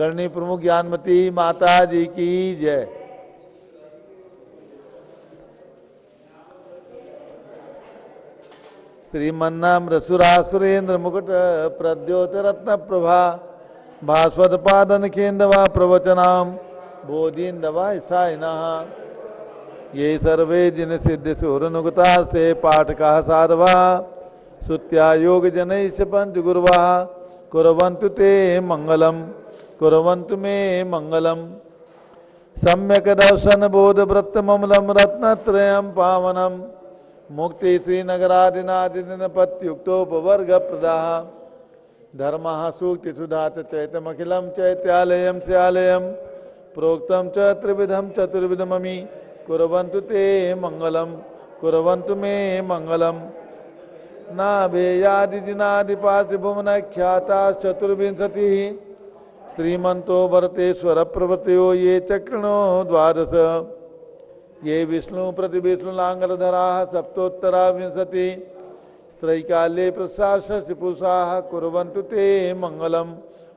गणनी प्रमुख ज्ञानमती माता जी की जय। श्रीमन्नाम रसुरासुरेंद्र मुकुट प्रद्योत रत्न प्रभा भास्वत पादन केंदवा प्रवचनाम बोधिंदवा ईसाइनः ये सर्वे जिन सिद्ध सुरनुगता से पाठका साधवा सुत्या योग जनैश्च पंच गुरुवा कुर्वन्तु ते मंगलम कुर्वन्तु मे मंगलम। सम्यक दर्शन बोध वृत्त ममलम रत्नत्रयं पावनम मुक्ति श्रीनगरादिनादिन पत्युक्तोपवर्ग प्रदाः धर्मः सूक्ति सुधा चैतमखिलम चैत्यालयम स्यालयम प्रोक्तम च त्रिविधम चतुर्विधममि कुर्वन्तु ते मंगलम कुर्वन्तु मे मंगलम। नाभेयादिदिनादिपातिभुवनख्याता चतुर्विंशतिः श्रीमन्तो भरतेश्वर प्रवृत्तयो ये चक्रणो द्वादश ये विष्णु प्रतिविष्णुलांगलधराः सप्तोत्तरा विंशति स्त्रैकाले प्रसाशस्य पुरुषाः कुर्वन्तु ते मंगलम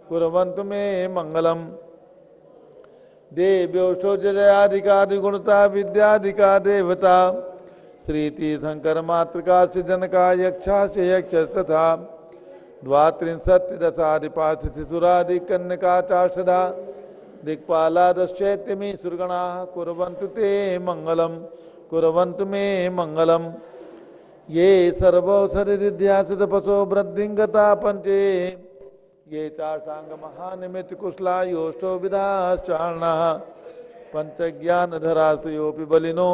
कुर्वन्तु मे मंगलम। देव्योष्टो जयादिकादिगुणता विद्यादिका देवता श्रीतीर्थंकर मातृका से जनका यक्षा से यक्ष तथा द्वात्रिंशत्दशादिपातिसुरादि कन्यका चाषधा दिक्पालादश्चैत्यमी सुरगणाः कुर्वन्तु ते मंगलम कुर्वन्तु मे मंगलम। ये सर्वौषधिध्यासुतपसो वृद्धिंगता पंचे ये चाष्टांग महानिमित कुशला योष्टो विधाश्चार्णः पंचज्ञानधरास्तयोपि बलिनो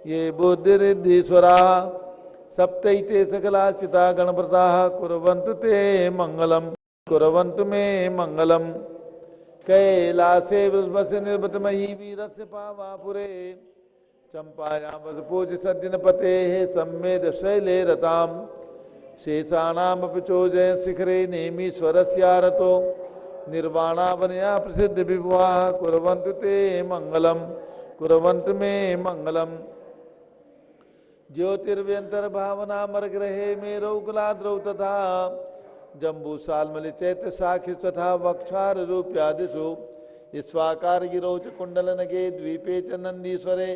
ये बुद्धिरिद्धीश्वराः सप्तैते सकलाश्चिता गणव्रताः कुर्वन्तु ते मंगलम कुर्वन्तु मे मंगलम। कैलासे वृषभस्य निर्भतमयी वीरस्य पावापुरे चंपायां वसपूज सज्जनपतेः सम्मेद शैले रताम् शेषाणामपि चोजय शिखरे नेमीश्वरस्यारतो निर्वाणावनया प्रसिद्ध विभुवाः कुर्वन्तु ते मंगलम कुर्वन्तु मे मंगलम। ज्योतिर्व्यंतर्भावनामरग्रहे मेरौकुलाद्रौ तथा जम्बूसाल्मलि चैत्र शाखि तथा वक्षार रूप्यादिषु स्वाकार गिरौ च कुंडलनगे द्वीपे च नंदीश्वरे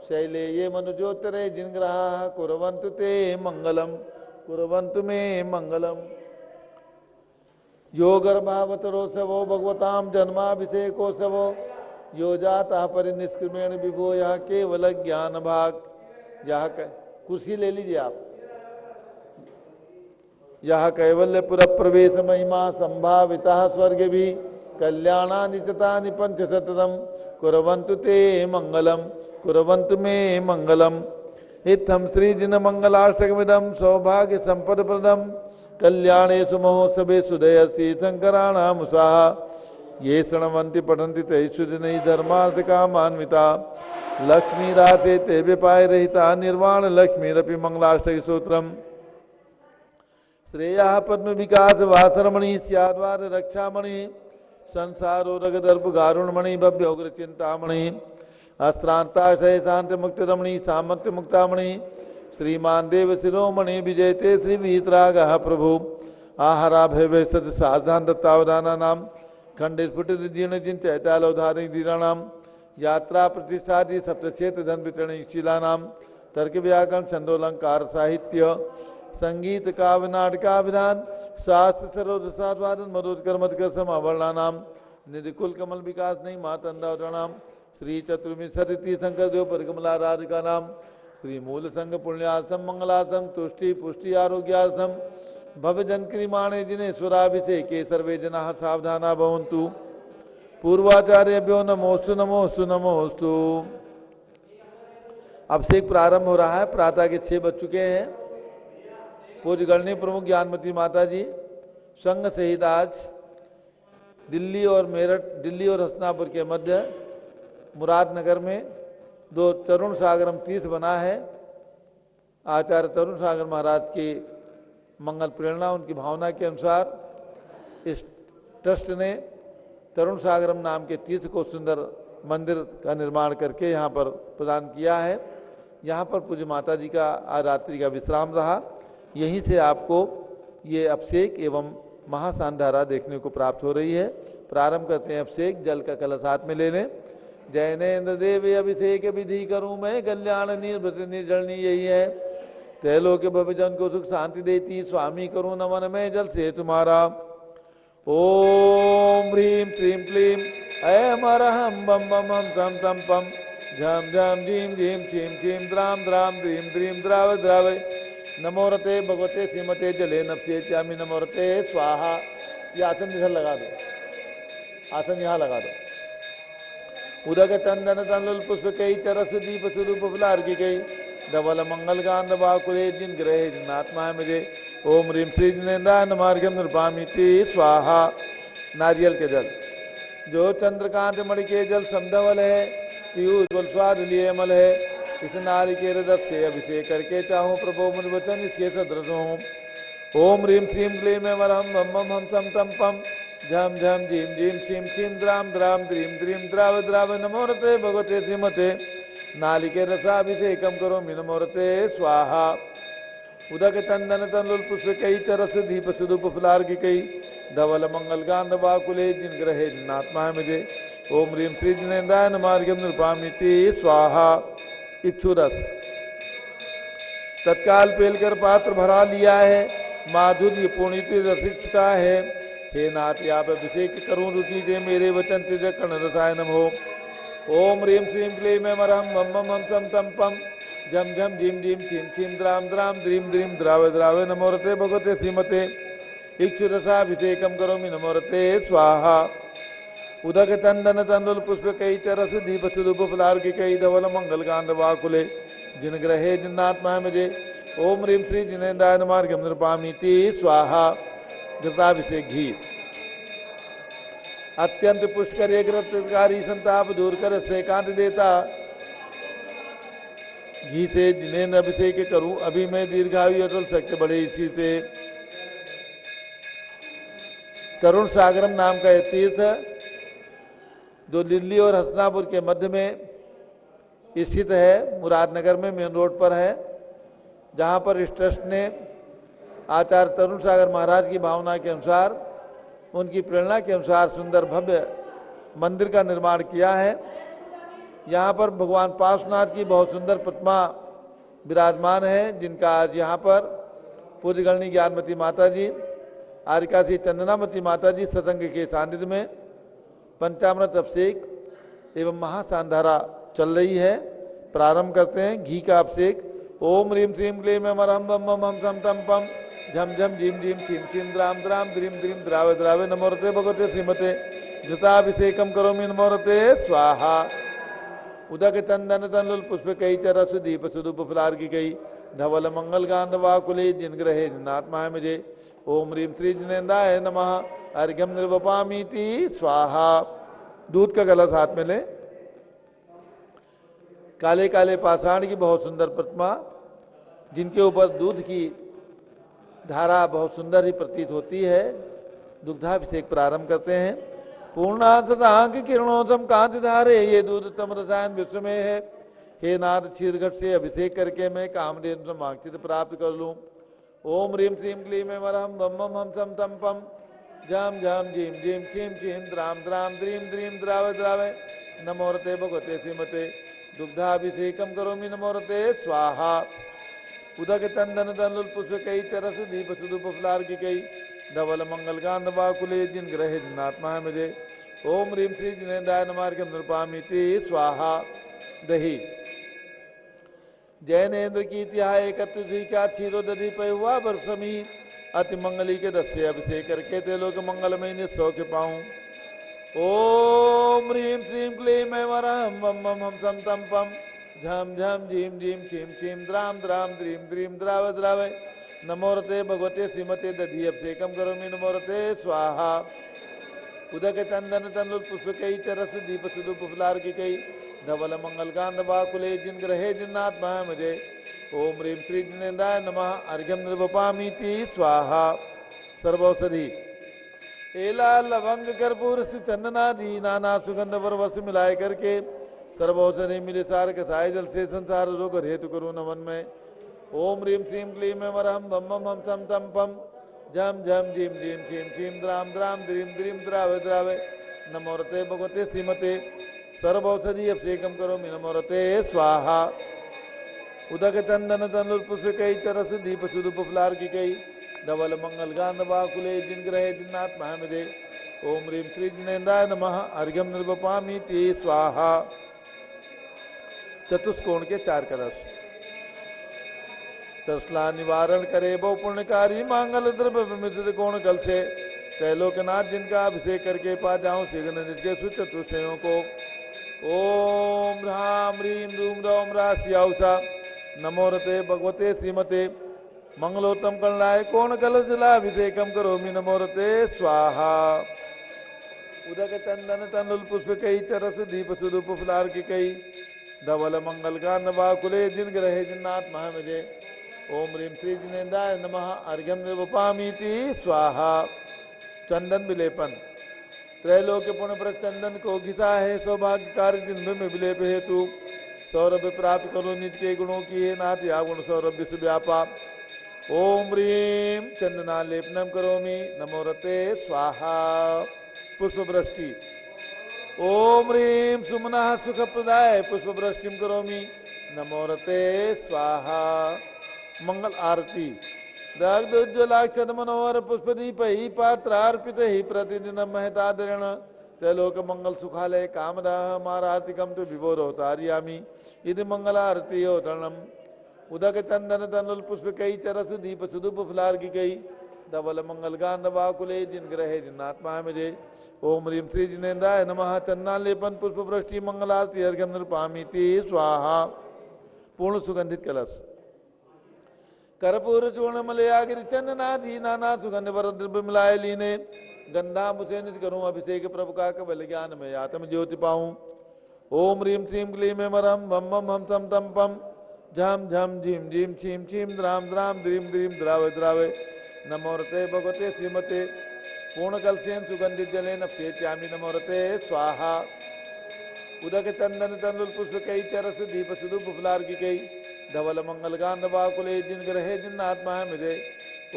शैले ये मनुज्योतिरे जिनग्रहाः कुर्वन्तु ते मंगलम कुर्वन्तु मे मंगलम। यो गर्भावतरोत्सवो भगवतां जन्माभिषेकोत्सवो यो जाता परिनिष्क्रमेण विभो यह केवल ज्ञान भाग। यह कुर्सी ले लीजिए आप। यह कैवल्यपुर प्रवेश महिमा संभाविता स्वर्ग भी कल्याणानि चतानि पंचशतम कुर्वन्तु ते मंगलम कुर्वन्तु मे मंगलम। इत्थं श्रीजिन मंगलाष्टकमिदं सौभाग्य संपद प्रदम कल्याणेषु महोत्सवेषु दयसी शंकराणामुषाः ये शृण्वन्ति पठन्ति तैषु दिनैः धर्मार्थकामान्विता लक्ष्मीराते ते विपाय रहिता निर्वाण लक्ष्मीरपि मंगलाष्टक सूत्रम श्रेया पद्म विकास वासरमणि स्याद्वार रक्षामणि संसारो रगदर्प गारुणमणि भव्योग्र चिंतामणि अश्रांताशय शांति मुक्त रमणी सामर्थ्य मुक्तामणि श्रीमान देव शिरोमणि विजयते श्री वीतराग प्रभु आहारा भय सत साधान दत्तावधाना नाम खंडित स्फुटित जीर्ण जिन चैतालोधारिक दीराणाम यात्रा प्रतिष्ठादि सप्तक्षेत्र धन वितरण शिला नाम तर्क व्याकरण छंदोलंकार साहित्य संगीत काव्य नाटकाभिधान शास्त्र सरोद साधवादन मधुकर मधुकर समावरणा नाम निधि कुल कमल विकास नहीं मातंदावरणाम श्री चतुर्विंशति तीर्थंकर देव परिकमला राधिका नाम श्री मूल संघ पुण्यार्थम मंगलार्थम तुष्टि पुष्टि आरोग्यार्थम भव्य जनक्रियमाणे जिनेश्वराभिषेके सर्वे जनाः सावधाना भवन्तु। पूर्वाचार्यभ्यो नमोस्तु नमोस्तु नमोस्तु। अभिषेक प्रारंभ हो रहा है। प्रातः के 6 बज चुके हैं। पूज्य गणनी प्रमुख ज्ञानमती माता जी संघ सहित आज दिल्ली और मेरठ, दिल्ली और हसनापुर के मध्य मुरादनगर में 2 तरुण सागरम तीर्थ बना है। आचार्य तरुण सागर महाराज की मंगल प्रेरणा, उनकी भावना के अनुसार इस ट्रस्ट ने तरुण सागरम नाम के तीर्थ को सुंदर मंदिर का निर्माण करके यहाँ पर प्रदान किया है। यहाँ पर पूज्य माता जी का आज रात्रि का विश्राम रहा। यहीं से आपको ये अभिषेक एवं महासांधारा देखने को प्राप्त हो रही है। प्रारंभ करते हैं अभिषेक, जल का कलश हाथ में ले लें। जैनेन्द्र देव अभिषेक विधि करूं मैं, कल्याण निर्वृत निर्जलनी यही है। त्रैलोक्य भवजन को सुख शांति देती, स्वामी करूं नमन में जल से तुम्हारा। ओम ह्रीं श्रीं क्लीं ऐं अरहं बम बम हम त्रम तम पम झम झम झीं झीं छीं छीं द्राम द्राम द्रीं द्रीं द्राव द्राव। नमोरते भगवते श्रीमते जले नप्से चामी नमोरते स्वाहा। ये आसन इधर लगा दो, आसन यहाँ लगा दो। उदक चंदन तंदुल पुष्प कई चरस दीप स्वरूप फुलार की कई धवल मंगल गांध बाकुले जिन ग्रहे जिनात्मा मुझे। ओम ह्रीं श्री जिनेन्द्राय नमार्घ्यम नृपामिति स्वाहा। नारियल के जल, जो चंद्रकांत मणि के जल समधवल है, पीयूष बल स्वाद लिए अमल है। इस नारिकेल रस से अभिषेक करके चाहूँ प्रभु मुझ वचन इसके सदृश हूँ। ओम ह्रीं श्रीं क्लीं ऐं अरहं बम बम हम सम तम पम झम झम झीं झीं छीं छीं द्राम द्राम द्रीं द्रीं द्राव द्राव। नमोरते भगवते श्रीमते नालिके रसाभिषेकम करोमि नमोरते स्वाहा। उदक चंदन तंदुल पुष्प कई चरस दीप सुदूप फुलार की कई धवल मंगल गांध बाकुले जिन ग्रहे जिनात्मा मुझे। ओम ह्रीं श्री जिनेन्द्राय नमार्घ्यम नृपामिति स्वाहा। इक्षुरस, तत्काल पेलकर पात्र भरा लिया है, माधुर्य पुणित रसिक चुका है। हे नाथ आप अभिषेक करूं रुचि जे मेरे वचन तिज कर्ण रसायनम हो। ओम ह्रीं श्रीं क्लीं ऐं अरहं बम बम हम सम तम पम झम झम झीं झीं छीं छीं द्राम द्राम द्रीं द्रीं द्राव द्राव। नमोरते भगवते श्रीमते इक्षुरसाभिषेकम करोमि नमोरते स्वाहा। उदक चंदन तंदुल पुष्प कई चरस दीप सुदूप फुलार की कई धवल मंगल गांध वाकुले जिन ग्रहे जिन्नात्मा मुझे। ओम ह्रीं श्री जिनेन्द्राय नमार्घ्यम नृपामिति स्वाहा। घृताभिषेक घी, अत्यंत पुष्कर एक रत्नकारी संताप दूर कर से कांत देता। घी से जिनेन्द्र अभिषेक करूं अभी मैं दीर्घायु अटल शक्ति बढ़े इसी से। तरुण सागरम नाम का यह तीर्थ जो दिल्ली और हसनापुर के मध्य में स्थित है, मुरादनगर में मेन रोड पर है, जहां पर इस ट्रस्ट ने आचार्य तरुण सागर महाराज की भावना के अनुसार, उनकी प्रेरणा के अनुसार सुंदर भव्य मंदिर का निर्माण किया है। यहाँ पर भगवान पार्श्वनाथ की बहुत सुंदर प्रतिमा विराजमान है, जिनका आज यहाँ पर पूज्य गणनी ज्ञानमती माता जी, आरिकासी चंदनामती माता जी सत्संग के सानिध्य में पंचामृत अभिषेक एवं महासांधारा चल रही है। प्रारंभ करते हैं घी का अभिषेक। ओम ह्रीं श्रीं क्लीं ऐं अरहं बम बम हम सम तम पम झम झम झीं झीं छीं छीं द्राम द्राम द्रीं द्रीं द्राव द्राव। नमोरते भगवते श्रीमते घृताभिषेकम करोमि नमोरते स्वाहा। उदक चंदन तंदुल पुष्प कई चरस दीप सुदूप फुलार की कई धवल मंगल गांध वाकुले जिन ग्रहे जिनात्मा है मुझे। ओम ह्रीं श्री जिनेन्द्राय नमः अर्घ्यम निर्वपामीति स्वाहा। दूध का गलास हाथ में ले। काले काले पाषाण की बहुत सुंदर प्रतिमा, जिनके ऊपर दूध की धारा बहुत सुंदर ही प्रतीत होती है। दुग्धाभिषेक प्रारंभ करते हैं। पूर्णा सदांक किरणोत्तम कांति धारे ये दूध तम रसायन विश्व में है। हे नाथ क्षीरघट से अभिषेक करके मैं कामधेनु समाक्षित प्राप्त कर लूं। ओम ह्रीं श्रीं क्लीं ऐं अरहं बम बम हम सम तम पम झम झम झीं झीं छीं छीं द्राम द्राम द्रीं द्रीं द्राव द्राव। नमोरते भगवते श्रीमते दुग्धाभिषेकम करोमि नमोरते स्वाहा। उदक चंदन तंदुल पुष्प कई चरस दीप सुदूप फुलार की कई धवल मंगल गांध वाकुले जिन ग्रहे जिनात्मा है मुझे। ओम ह्रीं श्री जिनेन्द्राय नमार्घ्यम नृपामिति स्वाहा। दही, जैनेन्द्र की तिहाय एकत्र का क्षीरो दधि पे हुआ बरसमी अति मंगली के दस से अभिषेक करके त्रिलोक मंगलमय ने सौख्य पाऊं। ओम ह्रीं श्रीं क्लीं ऐं अरहं बम बम हम सम तम पम झम झम झीं झीं छीं छीं द्राम द्राम द्रीं द्रीं द्राव द्राव। नमोरते भगवते श्रीमते दधि अभिषेकम करोमि नमोरते स्वाहा। उदक चंदन तंदुल पुष्प कई चरस दीप सुदूप फुलार की कई धवल मंगल गांध वाकुले जिन ग्रहे जिन्नात्मा है मुझे। ओम ह्रीं श्री जिनेन्द्राय नमः अर्घ्यम निर्वपामीति स्वाहा। सर्वौषधि, एला लवंग कर्पूर चंदनादि नाना सुगंध वरवस मिलाए करके सर्वौषधि मिले सार कसाय जल से संसार रोग हेतु करूँ नमन में। ओम ह्रीं श्रीं क्लीं ऐं अरहं बम बम हम सम तम पम झम झम झीम झीम छीम छीम द्राम द्राम द्रीम द्रीम द्रावे द्रावे नमोरते भगवते श्रीमते सर्वौषधि अभिषेकम करोमि नमोरते स्वाहा उदक चंदन तनुर्पुष्पिकै चरस दीप सुदुप फुलार्किकै धवल मंगल गांधवाकुले जिनग्रहे जिन्नात्महमिदे ओम ह्रीं श्री जिनेन्द्राय नमः अर्घ्यम निर्वपामीति स्वाहा। चतुष्कोण के 4 कलश। तरसला निवारण करे बहु पुण्यकारी मांगल द्रव्य विमित कोण कल से त्रैलोकनाथ जिनका अभिषेक करके पा जाऊं शीघ्र नित्य सुचतुष्टयों को। ओम ह्रां ह्रीं रूम रौम रास्याउषा नमोरते भगवते श्रीमते मंगलोत्तम कलनाय कोण कलश जलाभिषेकम करोमि नमोरते स्वाहा। उदक चंदन तनुल पुष्पिकै चरस दीप सुदुप फुलार्किकै धवल मंगल गांधवाकुले जिनग्रहे जिन्नात्महमिदे ओम ह्रीं श्री जिनेन्द्राय नमः अर्घ्यम निर्वपामीति स्वाहा। चंदन विलेपन। त्रैलोक्य पुण्य पर चंदन को घिसा है सौभाग्य कारक जिन में विलेप हेतु सौरभ्य प्राप्त करो नित्य गुणों की है नाथ या गुण सौरभ्य से व्यापा। ओम ह्रीं चंदनालेपनम करोमि नमोरते स्वाहा। पुष्प वृष्टि। ओम ह्रीं सुमनः सुख प्रदाय पुष्प वृष्टिम करोमि नमोरते स्वाहा। मंगल आरती। दग्धोज्ज्वलाक्षत मनोहर पुष्पदीप ही पात्रार्पित ही प्रतिदिन महतादरण त्रैलोक मंगल सुखालय कामदाह मारातिकम तो विभोरोतार्यामि इति मंगल आरती होतरणम। उदक चंदन तनुल पुष्पिकै चरस दीप सुदुप फुलार्किकै धवल मंगल गांधवाकुले जिनग्रहे जिन्नात्महमिदे ओम ह्रीं श्री जिनेन्द्राय नमः चंदनालेपन पुष्प वृष्टि मंगल आरती अर्घ्यम निर्वपामीति स्वाहा। पूर्ण सुगंधित कलश। कर्पूर चूर्ण मलयागिरि चंदनादि नाना सुगंध वर द्रव्य मिलाए लीने गंधा मुझे नित करूं अभिषेक प्रभु का कबल ज्ञान में आत्म ज्योति पाऊं। ओम ह्रीं श्रीं क्लीं मरम बम बम हम तम तम पम झम झम झीम झीम छीम छीम द्राम द्राम द्रीम द्रीम द्रावे द्रावे नमोरते भगवते श्रीमते पूर्ण कलसेन सुगंधित जलेन अभिषेच्यामि नमोरते स्वाहा। उदक चंदन तनुल पुष्पिकै चरस दीप सुदुप फुलार्किकै धवल मंगल गांधवाकुले जिनग्रहे जिन्नात्महमिदे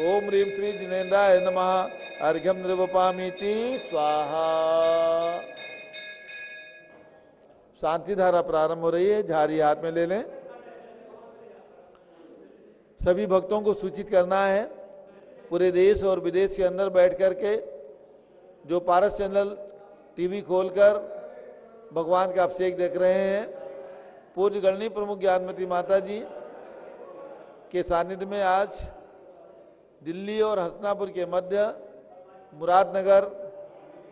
ओम ह्रीं श्री जिनेन्द्राय नमः अर्घ्यम निर्वपामीति स्वाहा। शांति धारा प्रारंभ हो रही है। झाड़ी हाथ में ले लें। सभी भक्तों को सूचित करना है पूरे देश और विदेश के अंदर बैठ करके जो पारस चैनल टीवी खोलकर भगवान का अभिषेक देख रहे हैं पूज्य गणनी प्रमुख ज्ञानमती माता जी के सानिध्य में आज दिल्ली और हसनापुर के मध्य मुरादनगर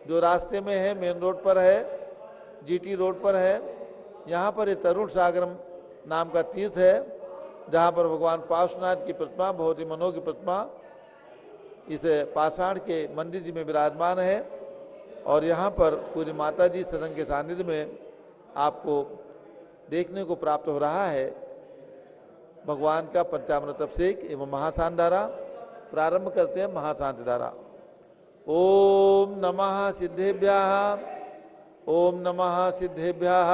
जो रास्ते में है मेन रोड पर है जीटी रोड पर है यहाँ पर एक तरुण सागरम नाम का तीर्थ है जहाँ पर भगवान पार्श्वनाथ की प्रतिमा बहुत ही मनोहर की प्रतिमा इस पाषाण के मंदिर जी में विराजमान है और यहाँ पर पूरी माता जी सत्संग के सानिध्य में आपको देखने को प्राप्त हो रहा है भगवान का पंचामृत अभिषेक एवं महाशांति धारा। प्रारंभ करते हैं महाशांति धारा। ओम नमः सिद्धेभ्यः ओम नमः सिद्धेभ्यः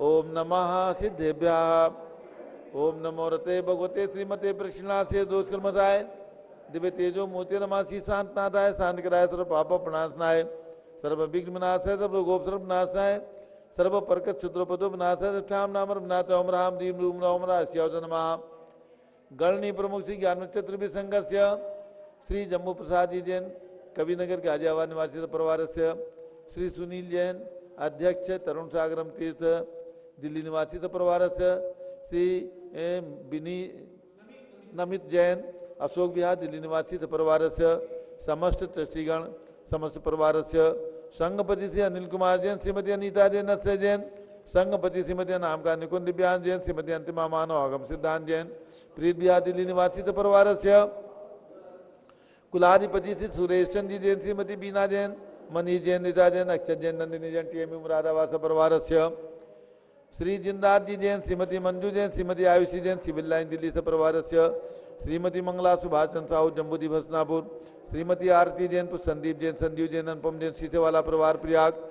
ओम नमः सिद्धेभ्यः ओम नमो रते भगवते श्रीमते प्रश्नासे दोष कर्मसाय दिव्य तेजो मोते नमासी शांतनाथाय शांति कराय सर्व पाप प्रणाशनाय सर्व विघ्न विनाशाय सर्व रोगोप सर्व विनाशाय सर्व परकत क्षुद्रोपदो विनाशाय सत्याम नाम विनाश ओम राम दीम रूम ओम रास्याव नमः। गणनी प्रमुख श्री ज्ञान चतुर्भि संघस्य श्री जम्मू प्रसाद जी जैन कविनगर के आजावा निवासी परिवार से श्री सुनील जैन अध्यक्ष तरुण सागरम तीर्थ दिल्ली निवासी परिवार से श्री बिनी नमित जैन अशोक विहार दिल्ली निवासी परिवार से समस्त ट्रस्टीगण समस्त परिवार से संघपति श्री अनिल कुमार जैन श्रीमती अनीता जैन नत्स्य जैन संघपति श्रीमती नाम का निकुंज दिव्यांग जैन श्रीमती अंतिमा मानव आगम सिद्धांत जैन प्रीत बिहार दिल्ली निवासी परिवार से कुलाधिपति श्री सुरेश चंद जी जैन श्रीमती बीना जैन मनीष जैन रीता जैन अक्षत जैन नंदिनी जैन टीएमयू मुरादाबाद परिवार से श्री जिंदात जी जैन श्रीमती मंजू जैन श्रीमती आयुषी जैन सिविल लाइन दिल्ली से परिवार से श्रीमती मंगला सुभाष चंद्र साहू जम्बूदीप हसनापुर श्रीमती आरती जैन संदीप जैन संदीप जैन अनुपम जैन सीतेवाला परिवार प्रयाग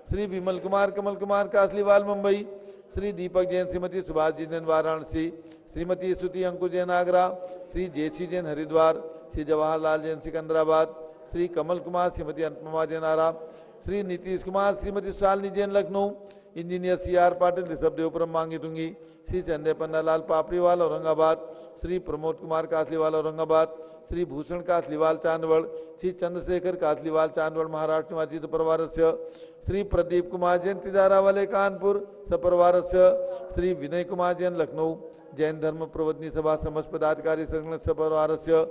श्री विमल कुमार कमल कुमार कासलीवाल मुंबई श्री दीपक जैन श्रीमती सुभाष जी जैन वाराणसी श्रीमती सुति अंकुर जैन आगरा श्री जेसी जैन हरिद्वार श्री जवाहरलाल जैन सिकंदराबाद, श्री कमल कुमार श्रीमती अनुपमा जैन आरा, श्री नीतीश कुमार श्रीमती शालिनी जैन लखनऊ, इंजीनियर CR पाटिल ऋषभदेवपुरम मांगी तुंगी, श्री संजय पन्नालाल पापड़ीवाल औरंगाबाद, श्री प्रमोद कुमार कासलीवाल औरंगाबाद, श्री भूषण कासलीवाल चांदवड़, श्री चंद्रशेखर कासलीवाल चांदवड़ महाराष्ट्र निवासी परिवारस्य, श्री प्रदीप कुमार जैन तिजारावाले कानपुर सपरिवारस्य, श्री विनय कुमार जैन लखनऊ जैन धर्म प्रवर्तनी सभा समस्त पदाधिकारी संगठन सपरिवारस्य,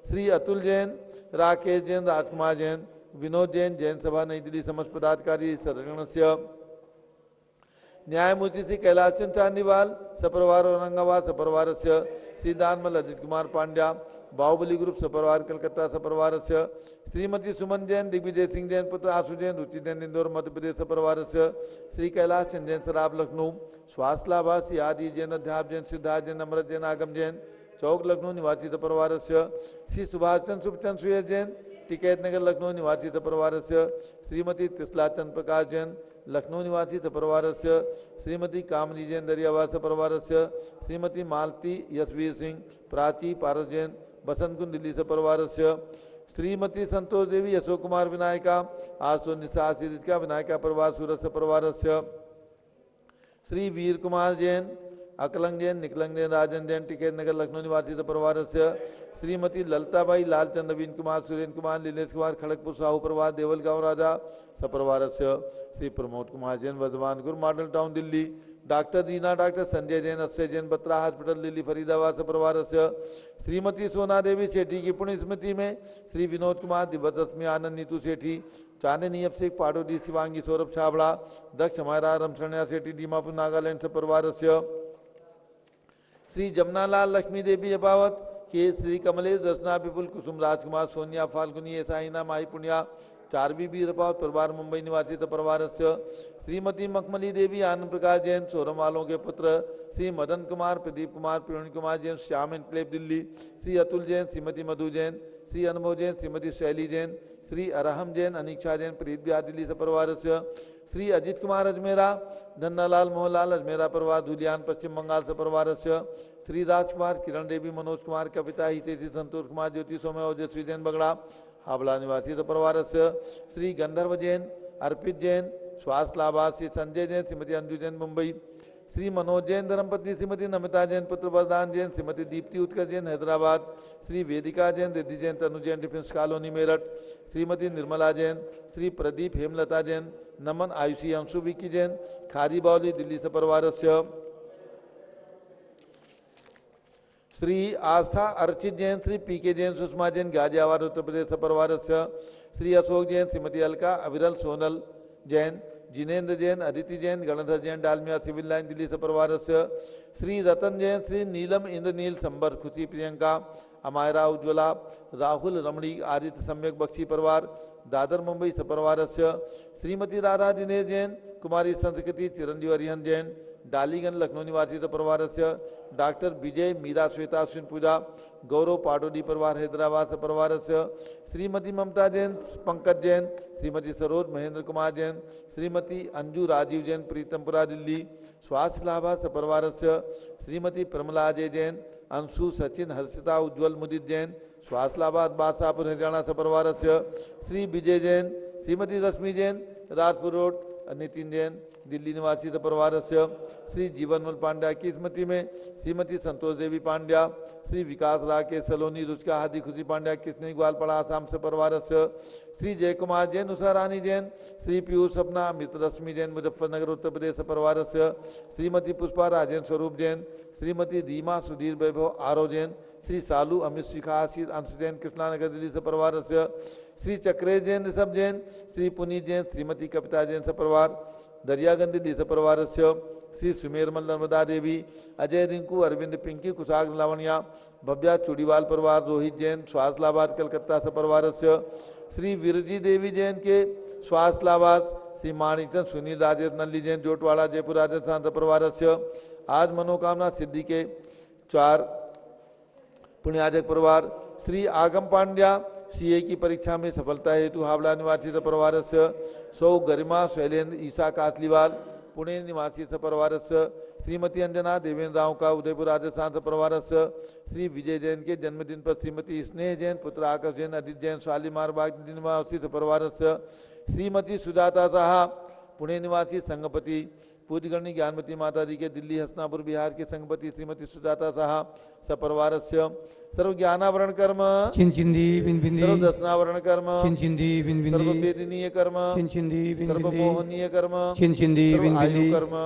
श्री अतुल जैन, राकेश जैन, राजकुमार जैन, विनोद जैन जैन सभा नई दिल्ली समस्त पदाधिकारी संगठनस्य, न्यायमूर्ति श्री कैलाश चंद चांदीवाल सपरिवार औरंगाबाद सपरिवारस्य, श्री दानमल अजित कुमार पांड्या बाहुबली ग्रुप सपरिवार कलकत्ता सपरिवारस्य, श्रीमती सुमन जैन दिग्विजय सिंह जैन पुत्र आशु जैन रुचि जैन इंदौर मध्य प्रदेश सपरिवारस्य, श्री कैलाश चंद जैन सराब लखनऊ, स्वास्थ्य लाभा श्री आदि जैन अध्याप जैन सिद्धार्थ जैन अमृत जैन आगम जैन चौक लखनऊ निवासी सपरिवारस्य, श्री सुभाष चंद सुखचंद सुयस जैन टिकैत नगर लखनऊ निवासी सपरिवारस्य, श्रीमती त्रिशला चंद प्रकाश जैन लखनऊ निवासी सपरिवारस्य, श्रीमती कामनी जैन दरियावाद सपरिवारस्य, श्रीमती मालती यशवीर सिंह प्राची पारस जैन बसंत कुंज दिल्ली सपरिवारस्य, श्रीमती संतोष देवी अशोक कुमार विनायका आशो निशा विनायका परिवार सूरत सपरिवारस्य, श्री वीर कुमार जैन अकलंग जैन निकलंग जैन राजन जैन टिकैत नगर लखनऊ निवासी सपरिवारस्य, श्रीमती ललिताबाई लालचंद नवीन कुमार सुरेंद्र कुमार लीलेश कुमार खड़गपुर साहू परिवार देवल गांव राजा सपरिवारस्य, Shri Pramod Kumar Jain Vardhmanpur model town Delhi, doctor Deena doctor Sanjay Jain Akshay Jain Batra hospital Delhi Faridabad सपरिवारस्य, श्रीमती सोना देवी सेठी की पुण्य स्मृति में श्री विनोद कुमार दिवस रश्मि आनंद नीतू सेठी चांदनी अभिषेक पाटोदी शिवांगी सौरभ छाबड़ा दक्ष हमारा रमशरणिया सेठी दीमापुर नागालैंड सपरिवारस्य, श्री जमनालाल लक्ष्मी देवी अबावत के श्री कमलेश दर्शना विपुल कुसुम राजकुमार सोनिया फाल्गुनी साइना माही पुण्या चारवी बी रपावत परिवार मुंबई निवासी परिवारस्य, श्रीमती मखमली देवी आनंद प्रकाश जैन सोरम वालों के पुत्र, श्री मदन कुमार प्रदीप कुमार प्रवीण कुमार जैन श्याम एनक्लेव दिल्ली, श्री अतुल जैन श्रीमती मधु जैन, श्री अनुभव जैन श्रीमती शैली जैन, श्री अरहम जैन अनिक्षा जैन प्रीत बिहार दिल्ली सपरिवारस्य, श्री अजित कुमार अजमेरा धन्नालाल मोहनलाल अजमेरा परिवार धुलियान पश्चिम बंगाल सपरिवारस्य, श्री राजकुमार किरण देवी मनोज कुमार का पिता हितेशी संतोष कुमार ज्योति सौम्य ओजस्वी जैन बगड़ा हावड़ा निवासी सपरिवारस्य, श्री गंधर्व जैन अर्पित जैन स्वास्थ्य लाभार्थ श्री संजय जैन श्रीमती अंजू जैन मुंबई, श्री मनोज जैन धर्मपत्नी श्रीमती नमिता जैन पुत्र वरदान जैन श्रीमती दीप्ति उत्कर्ष जैन हैदराबाद, श्री वेदिका जैन रिद्धि जैन तनु जैन डिफेंस कॉलोनी मेरठ, श्रीमती निर्मला जैन, श्री प्रदीप हेमलता जैन नमन आयुषी अंशु विकी जैन खारी बावली दिल्ली सपरिवारस्य, श्री आस्था अर्चित जैन श्री PK जैन सुषमा जैन गाजियाबाद उत्तर प्रदेश सपरिवारस्य, श्री अशोक जैन श्रीमती अलका अविरल सोनल जैन जिनेन्द्र जैन अदिति जैन गणधर जैन डालमिया सिविल लाइन दिल्ली सपरिवारस्य, श्री रतन जैन श्री नीलम इंद्रनील संबर खुशी प्रियंका अमायरा उज्ज्वला राहुल रमणी आदित्य सम्यक बख्शी परिवार दादर मुंबई सपरिवारस्य, श्रीमती राधा दिनेश जैन कुमारी संस्कृति चिरंजीव अरिहन जैन डालीगंज लखनऊ निवासी सपरिवारस्य, डॉक्टर विजय मीरा श्वेता अश्विन पूजा गौरव पाटोदी परिवार हैदराबाद सपरिवारस्य, श्रीमती ममता जैन पंकज जैन श्रीमती सरोज महेंद्र कुमार जैन श्रीमती अंजू राजीव जैन प्रीतमपुरा दिल्ली स्वास्थ्य लाभा सपरिवारस्य, श्रीमती प्रमला अजय जैन अंशु सचिन हर्षिता उज्ज्वल मुदित जैन स्वास्थ्य लाभा बादशाहपुर हरियाणा सपरिवारस्य, श्री विजय जैन श्रीमती रश्मि जैन राजपुर रोड नितिन जैन दिल्ली निवासी सपरिवारस्य, श्री जीवनमल पांड्या की स्मृति में श्रीमती संतोष देवी पांड्या, श्री विकास राकेश सलोनी रुचका हादी खुशी पांड्या किसनी ग्वालपाड़ा आसाम सपरिवारस्य, श्री जय कुमार जैन उषा रानी जैन, श्री पीयूष सपना अमृत रश्मि जैन मुजफ्फरनगर उत्तर प्रदेश सपरिवारस्य, श्रीमती पुष्पा राजेन स्वरूप जैन, श्रीमती रीमा सुधीर वैभव आरो जैन, श्री सालू अमित शिखा आशीष अंश जैन कृष्णानगर दिल्ली सपरिवारस्य, श्री चक्रेश जैन ऋषभ जैन, श्री पुनीत जैन श्रीमती कविता जैन सपरिवार दरियागंज दिल्ली सपरिवारस्य, श्री सुमेरमल नर्मदा देवी अजय रिंकू अरविंद पिंकी कुशाग्र लावण्या भव्या चूड़ीवाल परिवार रोहित जैन स्वास्थ्य लाभार्थ कलकत्ता सपरिवारस्य, श्री विरजी देवी जैन के स्वास्थ्य लाभार्थ श्री माणिकचंद सुनील राजेश नल्ली जैन जोटवाड़ा जयपुर राजस्थान सपरिवारस्य। आज मनोकामना सिद्धि के 4 पुण्याजक परिवार श्री आगम पांड्या CA की परीक्षा में सफलता हेतु हावड़ा निवासी सपरिवारस्य, सौ गरिमा शैलेंद्र ईसा कासलीवाल पुणे निवासी सपरिवारस्य श्रीमती अंजना देवेंद्र राव का उदयपुर राजस्थान सपरिवारस्य श्री विजय जैन के जन्मदिन पर श्रीमती स्नेह जैन पुत्र आकाश जैन अदित जैन शालीमार बाग निवासी सपरिवारस्य श्रीमती सुजाता साहा पुणे निवासी संगपति पूज्यगणी ज्ञानमती माता जी के दिल्ली हसनापुर बिहार के संगपति श्रीमती सुजाता साहा सपरिवारस्य सर्व ज्ञानावरण कर्म चिंचिंदी बिंबिंदी सर्व दर्शनावरण कर्म चिंचिंदी बिंबिंदी सर्व वेदनीय कर्म चिंचिंदी सर्व बिंबिंदी मोहनीय कर्म चिंचिंदी सर्व आयु बिंबिंदी कर्म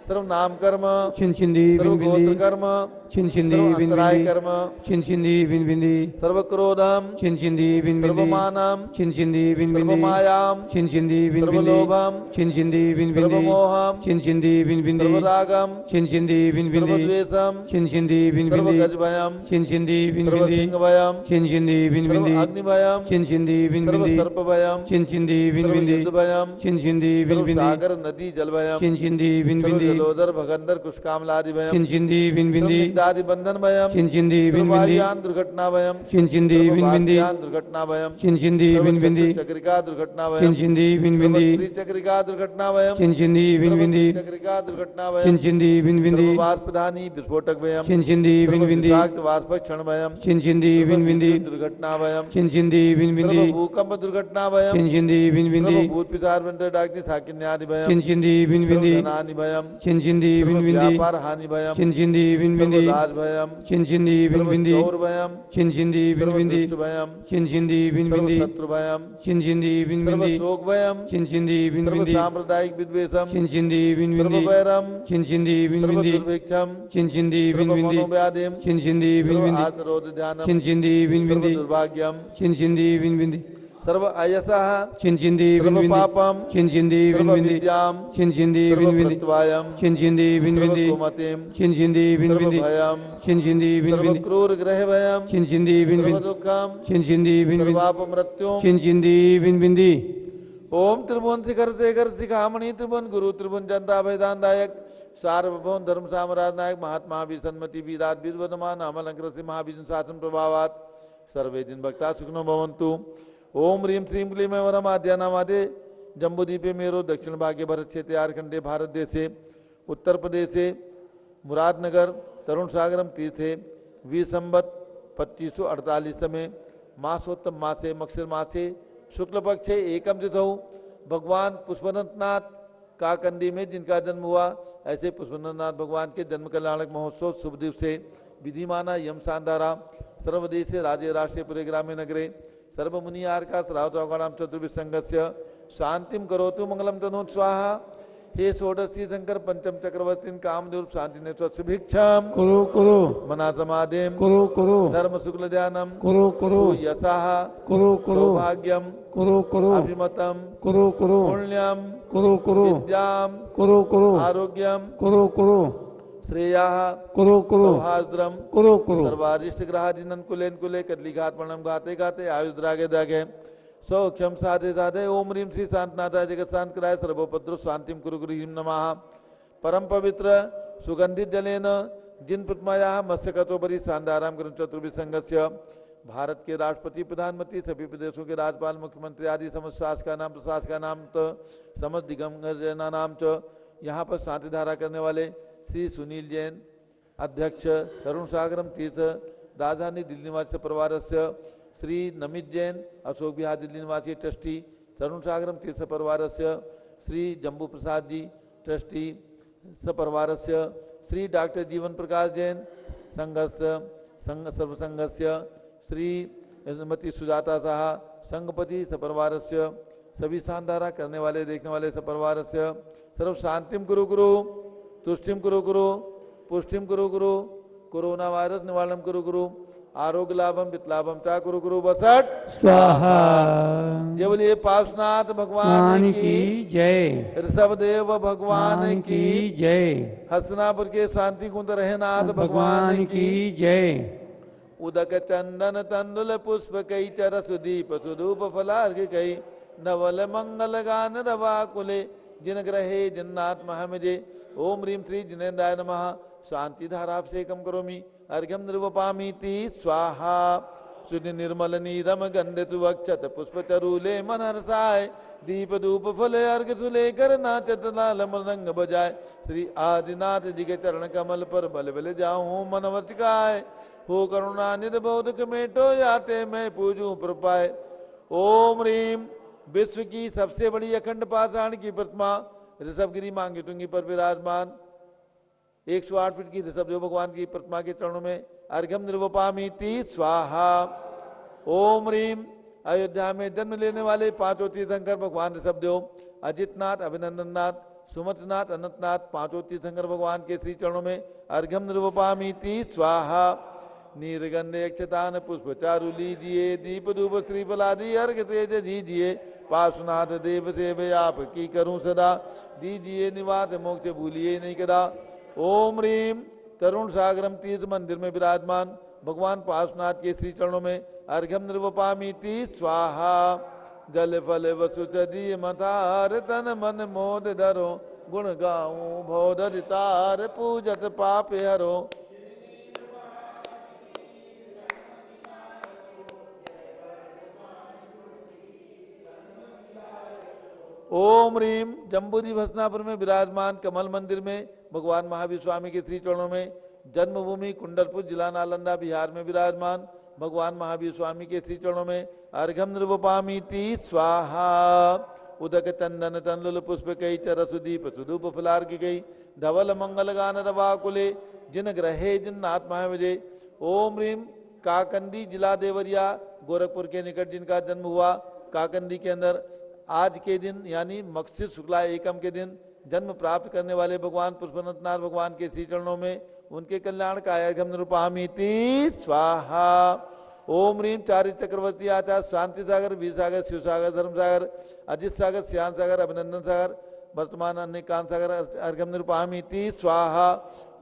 सर्व नाम कर्म चिंचिंदी सर्व बिंबिंदी गोत्र कर्म चिंचिंदी सर्व अंतराय बिंबिंदी कर्म चिंचिंदी बिंबिंदी सर्व क्रोधम चिंचिंदी सर्व बिंबिंदी मानम चिंचिंदी सर्व बिंबिंदी मायाम चिंचिंदी सर्व बिंबिंदी लोभम चिंचिंदी सर्व बिंबिंदी मोहम चिंचिंदी बिंबिंदी सर्व रागम चिंचिंदी सर्व बिंबिंदी द्वेषम चिंचिंदी सर्व बिंबिंदी गजभयम चिंचिंदी सर्व बिंबिंदी सिंहभयम चिंचिंदी सर्व बिंबिंदी अग्निभयम चिंचिंदी सर्व बिंबिंदी सर्पभयम चिंचिंदी सर्व बिंबिंदी युद्धभयम चिंचिंदी सर्व बिंबिंदी सागर नदी जलभयम चिंचिंदी सर्व बिंबिंदी जलोदर भगंदर कुष्कामलादि भयम चिंचिंदी सर्व बिंबिंदी निंदादि बंधन भयम चिंचिंदी सर्व बिंबिंदी वायुयान दुर्घटना भयम चिंचिंदी सर्व बिंबिंदी वासयान दुर्घटना भयम चिंचिंदी सर्व बिंबिंदी चतुश्चक्रिका दुर्घटना भयम चिंचिंदी सर्व बिंबिंदी त्रिचक्रिका दुर्घटना भयम चिंचिंदी सर्व बिंबिंदी त्रिचक्रिका दुर्घटना भयम चिंचिंदी बिंबिंदी सर्व वाष्पधानी विस्फोटक भयम चिंचिंदी सर्व बिंबिंदी विषाक्त वाष्प क्षण भयम चिंचिंदी सर्व बिंबिंदी विद्युत दुर्घटना भयम चिंचिंदी सर्व बिंबिंदी भूकंप दुर्घटना भयम चिंचिंदी बिंबिंदी सर्व भूत पिशाच मंत्र डाग्नि साकिन्यादि भयम चिंचिंदी सर्व बिंबिंदी धनानि भयम चिंचिंदी सर्व बिंबिंदी व्यापार हानि भयम चिंचिंदी सर्व बिंबिंदी दाज भयम चिंचिंदी सर्व बिंबिंदी चौर भयम चिंचिंदी सर्व बिंबिंदी दुष्ट भयम चिंचिंदी सर्व बिंबिंदी शत्रु भयम चिंचिंदी सर्व बिंबिंदी शोक भयम चिंचिंदी सर्व बिंबिंदी सांप्रदायिक विद्वेषम चिंचिंदी सर्व बिंबिंदी वैरम चिंचिंदी सर्व बिंबिंदी दुर्भिक्षम चिंचिंदी सर्व बिंबिंदी मनोव्याधिम चिंचिंदी सर्व बिंबिंदी आत्मरोध ध्यानम चिंचिंदी सर्व बिंबिंदी दुर्भाग्यम चिंचिंदी बिंबिंदी सर्व अयसः चिंचिंदी सर्व बिंबिंदी पापम चिंचिंदी सर्व बिंबिंदी विद्याम चिंचिंदी सर्व बिंबिंदी प्रत्यवायम चिंचिंदी सर्व बिंबिंदी कुमतिम चिंचिंदी सर्व बिंबिंदी भयम चिंचिंदी सर्व बिंबिंदी क्रूर ग्रह भयम चिंचिंदी सर्व बिंबिंदी दुखम चिंचिंदी बिंबिंदी सर्वाप मृत्युम चिंचिंदी बिंबिंदी ओम त्रिभुवन शिखर शेखर शिखामणि त्रिभुवन गुरु त्रिभुवन जनता भयदानदायक सार्वभौम धर्म साम्राज्य नायक महात्मा विसन्मति वीराट वीरवदमान अमलंकृ सिंह महाविजन शासन प्रभावात सर्वे दिन भक्ता सुखनो भवन्तु। ओम ह्रीं श्रीं क्लीं वरम आद्यानामादे जम्बूद्वीपे मेरो दक्षिण भागे भरत क्षेत्रे आर्खंडे भारत देशे उत्तर प्रदेशे मुरादनगर तरुण सागरम तीर्थे विसंबत 2548 में मासोत्तम मासे मक्षर मासे शुक्ल पक्षे एकम तिथौ भगवान पुष्पनाथ काकंदी में जिनका जन्म हुआ, ऐसे पुष्पनाथ भगवान के जन्म कल्याणक महोत्सव शुभ दिवसे विधिमाना यम सांदारा सर्वदेशे राजे राष्ट्रीय पुरे ग्रामे नगरे सर्वमुनि आर्का श्रावताम चतुर्भिः संघस्य शांतिम करोतु मंगलम तनोत स्वाहा। हे षोडशी शंकर पंचम चक्रवर्ती कामदेव शांति ने स्वभिक्षम कुरु कुरु मना समाधिम कुरु कुरु धर्म शुक्ल ध्यानम कुरु कुरु यशाह कुरु कुरु सौभाग्यम कुरु कुरु अभिमतम कुरु कुरु पुण्यम कुरु कुरु विद्याम कुरु कुरु आरोग्यम कुरु कुरु श्रेयाः कुरु कुरु सौहार्द्रम कुरु कुरु सर्वारिष्ट ग्रहादिनन कुलेन कुले कदली घात प्रणम गाते गाते आयुष द्रागे दागे सौक्षम साधे साधे ओम ह्रीं श्री शांतनाथाय जगत शांत कराय सर्वोपद्रव शांतिम कुरु गुरु ह्रीं नमः। परम पवित्र सुगंधित जलेन जिन प्रतिमायाः मत्स्यकतोपरि शानदाराम ग्रंथ चतुर्भिः संघस्य भारत के राष्ट्रपति प्रधानमंत्री सभी प्रदेशों के राज्यपाल मुख्यमंत्री आदि समस्त शासका नाम प्रशासका नाम समस्त दिगंजना नाम च यहाँ पर शांति धारा करने वाले श्री सुनील जैन अध्यक्ष तरुण सागरम तीर्थ राजधानी दिल्ली निवासी परिवारस्य श्री नमित जैन अशोक विहार दिल्ली निवासी ट्रस्टी तरुण सागरम तीर्थ परिवारस्य श्री जम्बू प्रसाद जी ट्रस्टी सपरिवारस्य श्री डॉक्टर जीवन प्रकाश जैन संघस्य संघ सर्वसंघस्य श्री श्रीमती सुजाता साहा संघपति सपरिवारस्य सभी शानदारा करने वाले देखने वाले सपरिवारस्य सर्व शांतिम कुरु गुरु तुष्टिम कुरु गुरु पुष्टिम कुरु गुरु कोरोना वायरस निवारणम कुरु गुरु आरोग्य लाभम वितलाभम चा कुरु गुरु बसट स्वाहा। जय बोलिए पार्श्वनाथ भगवान की जय, ऋषभदेव भगवान की जय, हसनापुर के शांति कुंज रहनाथ भगवान की जय। उदक चंदन तंदुल पुष्प कई चर सुदीप सुधूप फलार्घ कई नवल मंगल गान रवा कुले जिन ग्रहे जिन्नाथ महमजे ओम ह्रीं श्री जिनेन्द्राय नमः। शांति धाराभिषेकम करोमि अर्घ्यम निर्वपामीति स्वाहा। सुनि निर्मल नीरम गंध सुवक्षत पुष्प चरूले मन हर्षाय दीप धूप फल अर्घ सुलेकर नाचत लाल मृदंग बजाय श्री आदिनाथ जी के चरण कमल पर बल बल जाऊं मन वचकाय हो करुणा निध बोध कमेटो याते मैं पूजू प्रपाय। ओम रीम विश्व की सबसे बड़ी अखंड पाषाण की प्रतिमा ऋषभगिरी मांगी टुंगी पर विराजमान 108 फीट की ऋषभदेव भगवान की प्रतिमा के चरणों में अर्घ्यम निर्वपामीति स्वाहा। ओम रीम अयोध्या में जन्म लेने वाले पांचों तीर्थंकर भगवान ऋषभदेव अजितनाथ अभिनंदननाथ सुमतनाथ अनंतनाथ पांचों तीर्थंकर भगवान के श्री चरणों में अर्घ्यम निर्वपामीति स्वाहा। नीरगंधे अक्षतान पुष्प चारु लीजिए दीप धूप श्रीफलादि अर्घ तेज दीजिए पार्श्वनाथ देव सेवे आप की करूं सदा दीजिए निवास मोक्ष भूलिए नहीं कदा। ओम रीम तरुण सागरम तीर्थ मंदिर में विराजमान भगवान पार्श्वनाथ के श्री चरणों में अर्घ्यम निर्वपामीति स्वाहा। जल फल वसु चदी मथार तन मन मोद धरो गुण गाऊं भौदरितार पूजत पाप हरो। ओम रीम जम्बूजी भस्नापुर में विराजमान कमल मंदिर में भगवान महावीर स्वामी के श्री चरणों में जन्मभूमि कुंडलपुर जिला नालंदा बिहार में विराजमान भगवान महावीर स्वामी के श्री चरणों में अर्घ्यम निर्वपामीति स्वाहा। उदक चंदन तंदुल पुष्प कई चरसुदीप सुधूप फलार्घ गई धवल मंगल गान रवाकुले जिन ग्रहे जिन आत्मा विजय। ओम रीम काकंदी जिला देवरिया गोरखपुर के निकट जिनका जन्म हुआ काकंदी के अंदर आज के दिन यानी मकसिद शुक्ला एकम के दिन जन्म प्राप्त करने वाले भगवान पुष्पनाथ भगवान के श्री चरणों में उनके कल्याण का अर्घ्यम निर्वपामीति स्वाहा। ओम रीम चारि चक्रवर्ती आचार्य शांति सागर वीर सागर शिव सागर धर्म सागर अजित सागर श्याम सागर अभिनंदन सागर वर्तमान अन्य कांत सागर अर्घ्यम निर्वपामीति स्वाहा।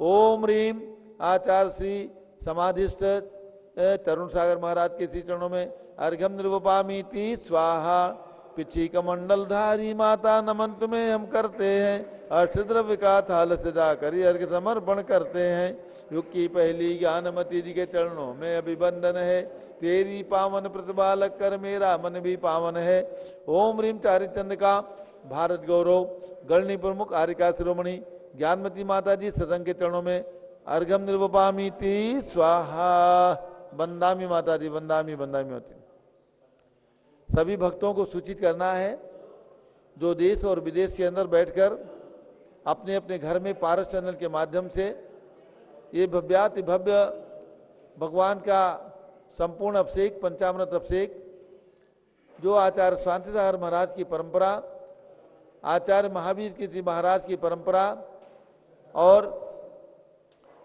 ओम रीम आचार्य श्री समाधिस्थ तरुण सागर महाराज के श्री चरणों में अर्घ्यम निर्वपामीति स्वाहा। पिछी कमंडल धारी माता नमन तुम्हें हम करते हैं अष्टद्रव्य का थाल सजा कर अर्घ्य समर्पण करते हैं। युग की पहली ज्ञानमती जी के चरणों में अभिवंदन है तेरी पावन प्रतिभा लग कर मेरा मन भी पावन है। ओम रीम चारि चंद्रिका भारत गौरव गणनी प्रमुख आर्यका शिरोमणि ज्ञानमती माता जी सत्संग के चरणों में अर्घ्यम निर्वपामीति स्वाहा। वंदामी माता जी वंदामी वंदामी होती। सभी भक्तों को सूचित करना है जो देश और विदेश के अंदर बैठकर अपने अपने घर में पारस चैनल के माध्यम से ये भव्याति भव्य भगवान का संपूर्ण अभिषेक पंचामृत अभिषेक जो आचार्य शांति सागर महाराज की परंपरा आचार्य महावीर कीर्ति महाराज की परंपरा और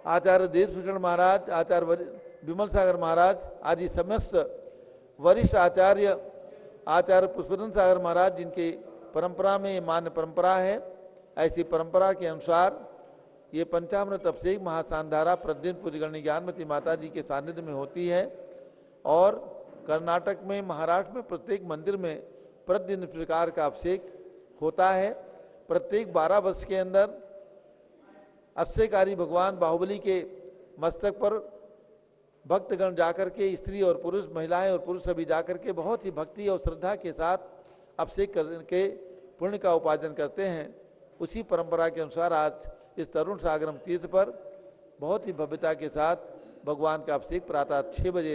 आचार्य देशभूषण महाराज आचार्य विमल सागर महाराज आदि समस्त वरिष्ठ आचार्य पुष्पदन सागर महाराज जिनके परंपरा में मान्य परंपरा है ऐसी परंपरा के अनुसार ये पंचामृत अभिषेक महासानधारा प्रतिदिन पूज्य गणनी ज्ञानमती माता जी के सानिध्य में होती है। और कर्नाटक में महाराष्ट्र में प्रत्येक मंदिर में प्रतिदिन इस प्रकार का अभिषेक होता है। प्रत्येक 12 वर्ष के अंदर अश्चर्यकारी भगवान बाहुबली के मस्तक पर भक्तगण जाकर के स्त्री और पुरुष महिलाएं और पुरुष सभी जाकर के बहुत ही भक्ति और श्रद्धा के साथ अभिषेक करके पुण्य का उपार्जन करते हैं। उसी परंपरा के अनुसार आज इस तरुण सागरम तीर्थ पर बहुत ही भव्यता के साथ भगवान का अभिषेक प्रातः 6 बजे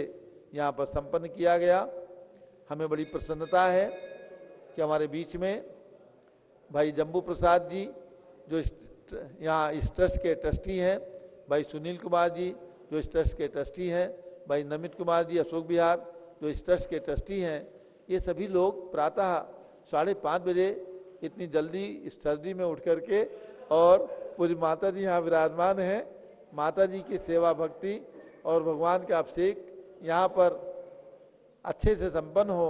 यहाँ पर संपन्न किया गया। हमें बड़ी प्रसन्नता है कि हमारे बीच में भाई जम्बू प्रसाद जी जो यहाँ इस ट्रस्ट के ट्रस्टी हैं, भाई सुनील कुमार जी जो इस ट्रस्ट के ट्रस्टी हैं, भाई नमित कुमार जी अशोक विहार जो इस ट्रस्ट के ट्रस्टी हैं, ये सभी लोग प्रातः 5:30 बजे इतनी जल्दी इस सर्दी में उठ करके और पूरी माता जी यहाँ विराजमान हैं। माता जी की सेवा भक्ति और भगवान का अभिषेक यहाँ पर अच्छे से संपन्न हो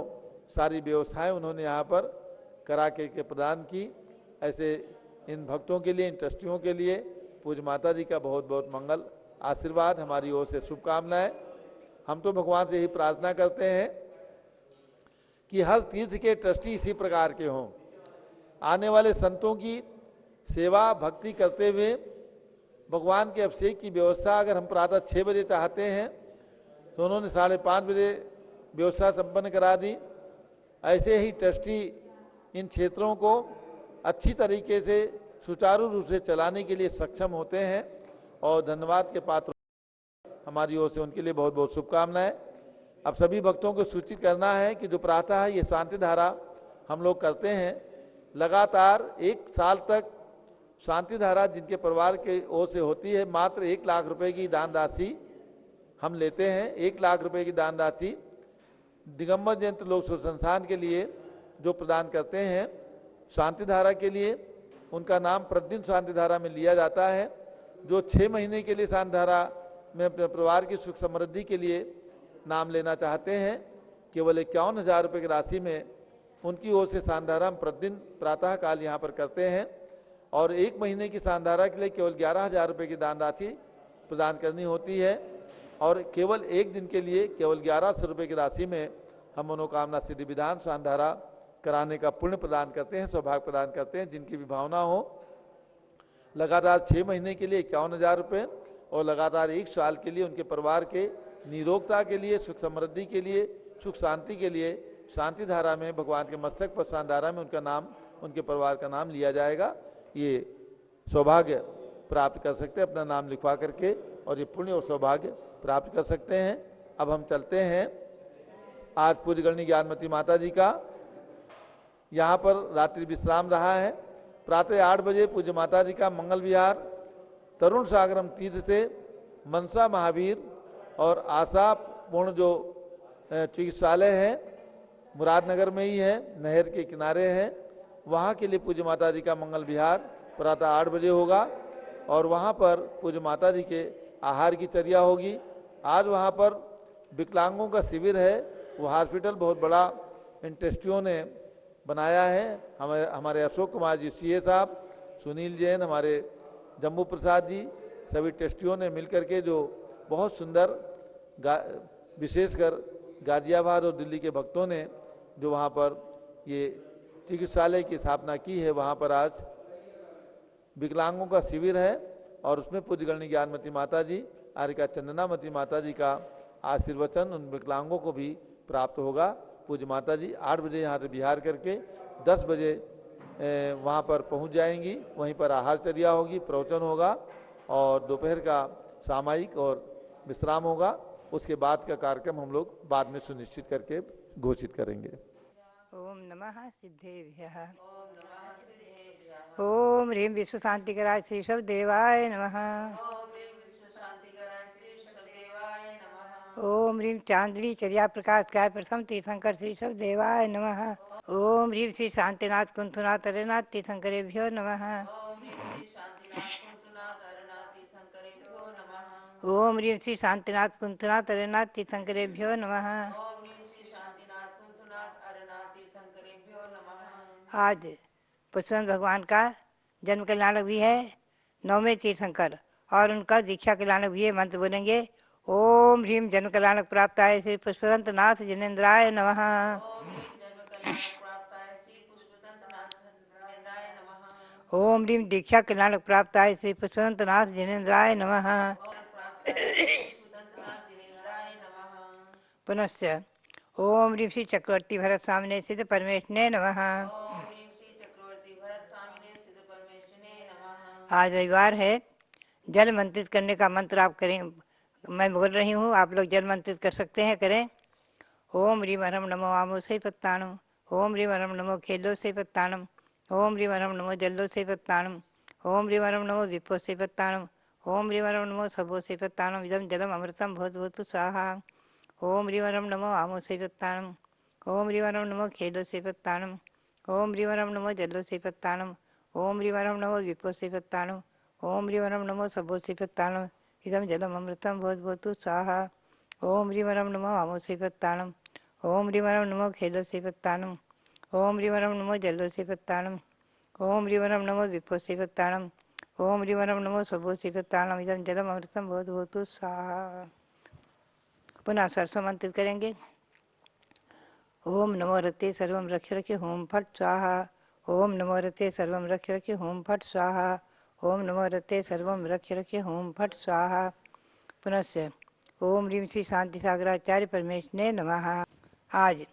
सारी व्यवस्थाएं उन्होंने यहाँ पर करा के प्रदान की। ऐसे इन भक्तों के लिए इन ट्रस्टियों के लिए पूज्य माता जी का बहुत बहुत मंगल आशीर्वाद हमारी ओर से शुभकामनाएं। हम तो भगवान से ही प्रार्थना करते हैं कि हर तीर्थ के ट्रस्टी इसी प्रकार के हों, आने वाले संतों की सेवा भक्ति करते हुए भगवान के अभिषेक की व्यवस्था अगर हम प्रातः 6 बजे चाहते हैं तो उन्होंने 5:30 बजे व्यवस्था संपन्न करा दी। ऐसे ही ट्रस्टी इन क्षेत्रों को अच्छी तरीके से सुचारू रूप से चलाने के लिए सक्षम होते हैं और धन्यवाद के पात्र हमारी ओर से उनके लिए बहुत बहुत शुभकामनाएं। अब सभी भक्तों को सूचित करना है कि जो प्रातः ये शांति धारा हम लोग करते हैं, लगातार 1 साल तक शांति धारा जिनके परिवार के ओर से होती है, मात्र 1 लाख रुपए की दान राशि हम लेते हैं। 1 लाख रुपए की दान राशि दिगंबर जयंत लोक संस्थान के लिए जो प्रदान करते हैं शांति धारा के लिए, उनका नाम प्रतिदिन शांति धारा में लिया जाता है। जो 6 महीने के लिए शांति धारा में अपने परिवार की सुख समृद्धि के लिए नाम लेना चाहते हैं, केवल 51,000 रुपये की राशि में उनकी ओर से शांति धारा हम प्रतिदिन प्रातः काल यहाँ पर करते हैं। और 1 महीने की शांति धारा के लिए केवल 11,000 रुपये की दान राशि प्रदान करनी होती है और केवल 1 दिन के लिए केवल 1100 रुपये की राशि में हम मनोकामना सिद्धि विधान शांति धारा कराने का पुण्य प्रदान करते हैं, सौभाग्य प्रदान करते हैं। जिनकी भी भावना हो, लगातार 6 महीने के लिए 51,000 रुपये और लगातार 1 साल के लिए उनके परिवार के निरोगता के लिए, सुख समृद्धि के लिए, सुख शांति के लिए शांति धारा में भगवान के मस्तक पर शांति धारा में उनका नाम, उनके परिवार का नाम लिया जाएगा। ये सौभाग्य प्राप्त कर सकते हैं अपना नाम लिखवा करके, और ये पुण्य और सौभाग्य प्राप्त कर सकते हैं। अब हम चलते हैं आज पूज्य गणनी ज्ञानमती माता जी का यहाँ पर रात्रि विश्राम रहा है। प्रातः 8 बजे पूज्य माता जी का मंगल विहार तरुण सागरम तीर्थ से मनसा महावीर और आशा पूर्ण जो चिकित्सालय है मुरादनगर में ही है, नहर के किनारे है, वहाँ के लिए पूज्य माता जी का मंगल विहार प्रातः 8 बजे होगा और वहाँ पर पूज्य माता जी के आहार की चर्या होगी। आज वहाँ पर विकलांगों का शिविर है, वो हॉस्पिटल बहुत बड़ा इन ट्रस्टियों ने बनाया है। हमारे अशोक कुमार जी सीए साहब, सुनील जैन, हमारे जम्मू प्रसाद जी, सभी ट्रस्टियों ने मिलकर के जो बहुत सुंदर विशेषकर गाजियाबाद और दिल्ली के भक्तों ने जो वहाँ पर ये चिकित्सालय की स्थापना की है, वहाँ पर आज विकलांगों का शिविर है और उसमें पूज्य गणनी ज्ञानमती माता जी, आर्यका चंदनामती माता जी का आशीर्वचन उन विकलांगों को भी प्राप्त होगा। पूज्य माता जी 8 बजे यहाँ से विहार करके 10 बजे वहाँ पर पहुँच जाएंगी। वहीं पर आहारचर्या होगी, प्रवचन होगा और दोपहर का सामायिक और विश्राम होगा। उसके बाद का कार्यक्रम हम लोग बाद में सुनिश्चित करके घोषित करेंगे। ओम नमः सिद्धेभ्यः। ओम ह्रीं विश्व शांतिकराय श्री सब देवाय नमः। ओम ह्रीं चांदनी चर्या प्रकाश काय प्रथम तीर्थंकर श्री सब देवाय नमः। ओम ह्रीं श्री शांतिनाथ कुंथुनाथ अरेनाथ तीर्थंकरेभ्यो नमः। ओम ह्रीं श्री शांतिनाथ कुंथुनाथ अरेनाथ तीर्थंकरेभ्यो नमः। आज पुष्पवंत भगवान का जन्म कल्याणक भी है, 9वें तीर्थंकर, और उनका दीक्षा कल्याणक भी है। मंत्र बोलेंगे। ओम ह्रीं जन्म कल्याणक प्राप्ताय श्री पुष्पवंत नाथ जिनेन्द्राय नमः। ओम ह्रीं दीक्षा कल्याणक प्राप्ताय श्री पुष्पवंत नाथ जिनेन्द्राय नमः। पुनश्च ओम ह्रीं श्री चक्रवर्ती भरत स्वामिने सिद्ध परमेष्ठिने नमः। आज रविवार है, जल मंत्रित करने का मंत्र आप करें। मैं बोल रही हूँ, आप लोग जल मंत्रित कर सकते हैं, करें। ओम ह्रीं हरम नमो आमो से पत्ताणम। ओम ह्रीं हरम नमो खेलो से पत्ताणम। ओम ह्रीं हरम नमो जल्लो से पत्ताणम। ओम ह्रीं हरम नमो विपो से पत्ताणम। ओम ह्रीं हरम नमो सबो से पत्ताणम। इदम जलम अमृतम भूत भूतु स्वाहा। ओम ह्रीं हरम नमो आमो से पत्ताणम। ओम ह्रीं हरम नमो खेलो से पत्ताणम। ओम ह्रीं हरम नमो जल्लो से पत्ताणम। ओम ह्रीं हरम नमो विपो से पत्ताणम। ओम ह्रीं हरम नमो सबो से पत्ताणम। इदम जलम अमृतम भूत भूतु स्वाहा। ओम ह्रीं हरम नमो आमो से पत्ताणम। ओम ह्रीं हरम नमो खेलो से पत्ताणम। ओम ह्रीं हरम नमो जल्लो से पत्ताणम। ओम ह्रीं हरम नमो विपो से पत्ताणम। ओम ह्रीं हरम नमो सबो से पत्ताणम। इदम जलम अमृतम भूत भूतु स्वाहा। पुनः सरसों मंत्रित करेंगे। ओम नमो रते सर्वम रक्ष रखे होम फट स्वाहा। ओम नमो रते सर्वम रक्ष रखे होम फट स्वाहा। ओम नमो रते सर्वम रक्ष रखे होम फट स्वाहा। पुनश्च ओम ह्रीं श्री शांति सागराचार्य परमेष्ठिने नमः। आज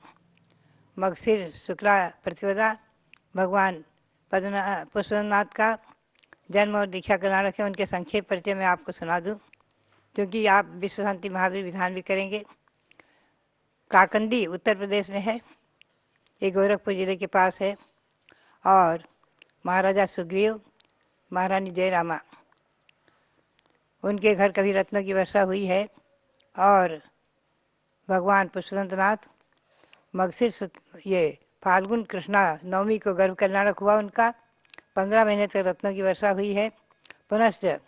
मगशिर शुक्ला प्रतिपदा भगवान पुष्पनाथ का जन्म और दीक्षा कल्याण रखे। उनके संक्षेप परिचय मैं आपको सुना दूं, क्योंकि आप विश्व शांति महावीर विधान भी करेंगे। काकंदी उत्तर प्रदेश में है, ये गोरखपुर जिले के पास है। और महाराजा सुग्रीव, महारानी जयरामा, उनके घर कभी रत्नों की वर्षा हुई है। और भगवान पुष्पनाथ मगशिर ये फाल्गुन कृष्णा नवमी को गर्भ कल्याणक हुआ उनका, 15 महीने तक रत्नों की वर्षा हुई है। पुनश्च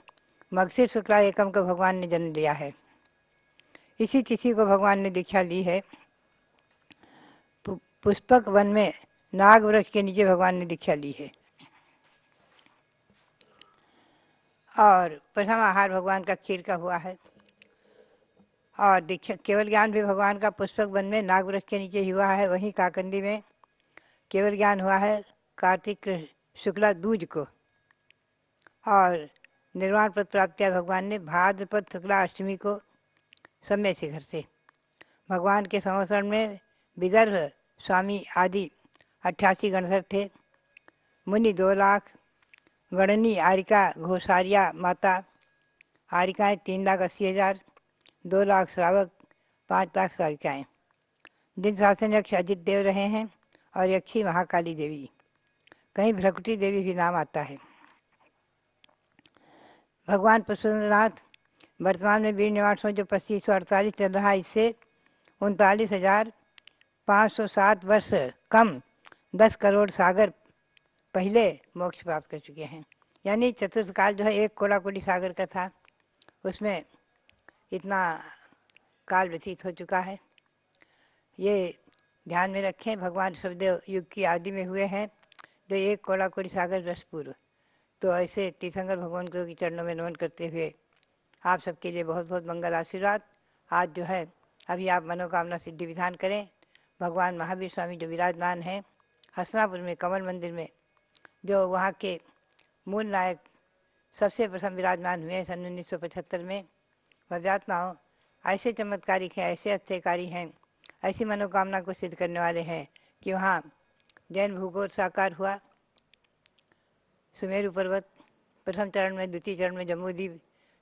मगशिर शुक्ला एकम को भगवान ने जन्म लिया है। इसी तिथि को भगवान ने दीक्षा ली है। पुष्पक वन में नाग वृक्ष के नीचे भगवान ने दीक्षा ली है। और प्रथम आहार भगवान का खीर का हुआ है। और दीक्षा केवल ज्ञान भी भगवान का पुष्पक वन में नाग वृक्ष के नीचे ही हुआ है। वहीं काकंदी में केवल ज्ञान हुआ है कार्तिक शुक्ला दूज को। और निर्वाण पद प्राप्त किया भगवान ने भाद्रपद शुक्ला अष्टमी को समय से घर से। भगवान के संवत्सरण में विदर्भ स्वामी आदि 88 गणधर थे। मुनि 2 लाख, गणनी आरिका घोषारिया माता आरिकाएँ 3,80,000, 2 लाख श्रावक, 5 लाख श्राविकाएँ। दिन शासन यक्ष अजित देव रहे हैं और यक्षी महाकाली देवी, कहीं भ्रकुटी देवी भी नाम आता है। भगवान पुष्पनाथ वर्तमान में वीर निवासों जो 2548 चल रहा है, इससे 39,507 वर्ष कम 10 करोड़ सागर पहले मोक्ष प्राप्त कर चुके हैं। यानी चतुर्थ काल जो है 1 कोड़ा सागर का था, उसमें इतना काल व्यतीत हो चुका है। ये ध्यान में रखें, भगवान ऋषभदेव युग की आदि में हुए हैं, जो 1 कोड़ा सागर वर्ष पूर्व। तो ऐसे तीर्थंकर भगवान को की चरणों में नमन करते हुए आप सबके लिए बहुत बहुत मंगल आशीर्वाद। आज जो है अभी आप मनोकामना सिद्धि विधान करें। भगवान महावीर स्वामी जो विराजमान हैं हसनापुर में कमल मंदिर में, जो वहाँ के मूल नायक सबसे प्रथम विराजमान हुए सन 1975 में, भव्यात्माओं ऐसे चमत्कारिक हैं, ऐसे अत्यकारी हैं, ऐसी मनोकामना को सिद्ध करने वाले हैं कि वहाँ जैन भूगोल साकार हुआ। सुमेरु पर्वत प्रथम चरण में, द्वितीय चरण में जम्बूद्वीप,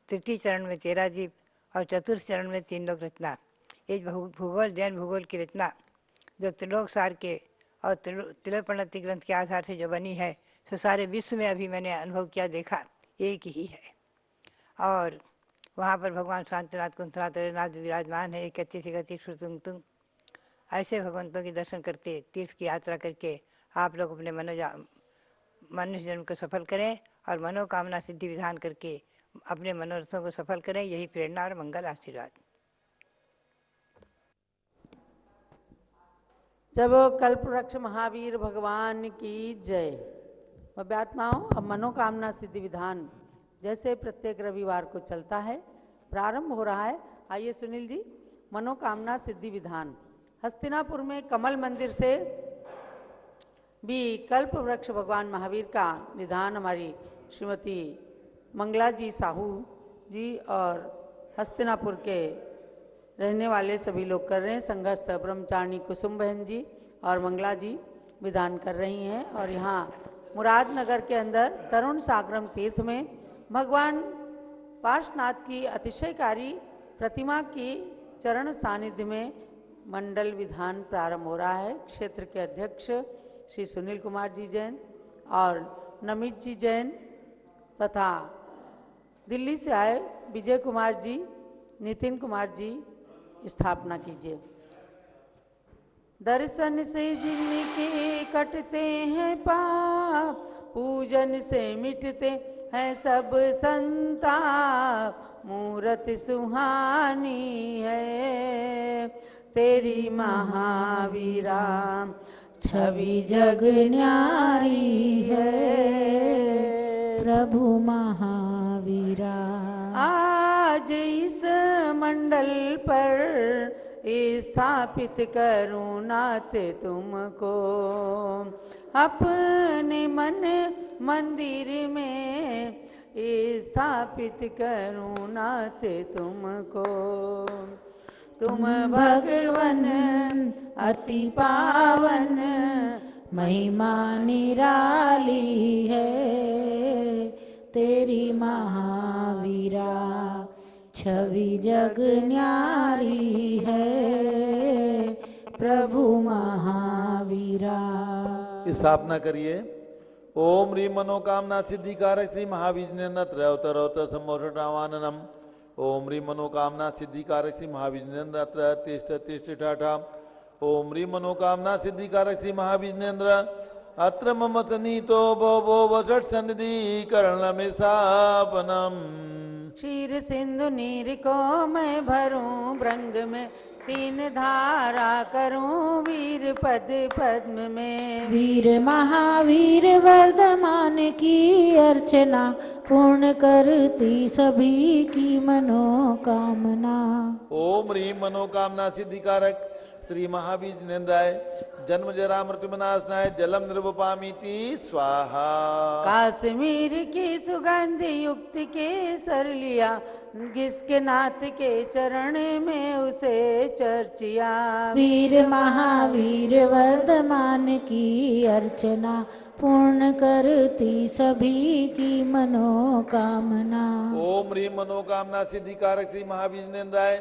तृतीय चरण में 13 द्वीप और चतुर्थ चरण में 3 लोक रचना। ये भूगोल जैन भूगोल की रचना जो त्रिलोक सार के और तिलोपनति ग्रंथ के आधार से जो बनी है, सो सारे विश्व में अभी मैंने अनुभव किया, देखा, एक ही है। और वहाँ पर भगवान शांतिनाथ कुंथनाथ अरेनाथ विराजमान है। एक अच्छी सी गति तुंग ऐसे भगवंतों के दर्शन करते, तीर्थ की यात्रा करके आप लोग अपने मनुष्य जन्म को सफल करें और मनोकामना सिद्धि विधान करके अपने मनोरथों को सफल करें। यही प्रेरणा और मंगल आशीर्वाद। जब कल्पवृक्ष महावीर भगवान की जय। भव्यात्माओं, अब मनोकामना सिद्धि विधान जैसे प्रत्येक रविवार को चलता है, प्रारंभ हो रहा है। आइए सुनील जी, मनोकामना सिद्धि विधान। हस्तिनापुर में कमल मंदिर से भी कल्प वृक्ष भगवान महावीर का निधान हमारी श्रीमती मंगला जी साहू जी और हस्तिनापुर के रहने वाले सभी लोग कर रहे हैं। संघस्थ ब्रह्मचारिणी कुसुम बहन जी और मंगला जी विधान कर रही हैं। और यहाँ मुरादनगर के अंदर तरुण सागरम तीर्थ में भगवान पार्श्वनाथ की अतिशयकारी प्रतिमा की चरण सानिध्य में मंडल विधान प्रारंभ हो रहा है। क्षेत्र के अध्यक्ष श्री सुनील कुमार जी जैन और नमित जी जैन तथा दिल्ली से आए विजय कुमार जी, नितिन कुमार जी स्थापना कीजिए। दर्शन से जिनके कटते हैं पाप, पूजन से मिटते हैं सब संताप, मूरत सुहानी है तेरी महावीरा, छवि जग न्यारी है प्रभु महावीरा। आज इस मंडल पर स्थापित करूं नाथ तुमको, अपने मन मंदिर में स्थापित करूं नाथ तुमको। तुम भगवन अति पावन, महिमा निराली है तेरी महावीरा, छवि जग न्यारी है प्रभु महावीरा। स्थापना करिए। ओम ह्रीं मनोकामना सिद्धिकारक श्री महाविष्णु त्रयोतर सम्मोषणावाननम। ओम ह्रीं मनोकामना सिद्धिकारक श्री महाविष्णु तिष्ठ तिष्ठ ठाठा। ओम ह्रीं मनोकामना सिद्धिकारक श्री महाविष्णु अत्र मम सनीतो भो वसट सन्निधि करणमिसापनम। क्षीर सिंधु नीर को मैं भरूं भृंग में, तीन धारा करूं वीर पद पद्म में। वीर महावीर वर्धमान की अर्चना, पूर्ण करती सभी की मनोकामना। ओम ह्रीं मनोकामना सिद्धिकारक श्री महाविष्णुंदाय जन्म जरा मृत्यु विनाशनाय जलम निर्वपामीति स्वाहा। काश्मीर की सुगंध युक्त केसर लिया, जिसके नाथ के चरण में उसे चर्चिया। वीर महावीर वर्धमान की अर्चना, पूर्ण करती सभी की मनोकामना। ओम ह्रीं मनोकामना सिद्धिकारक श्री महाविष्णुंदाय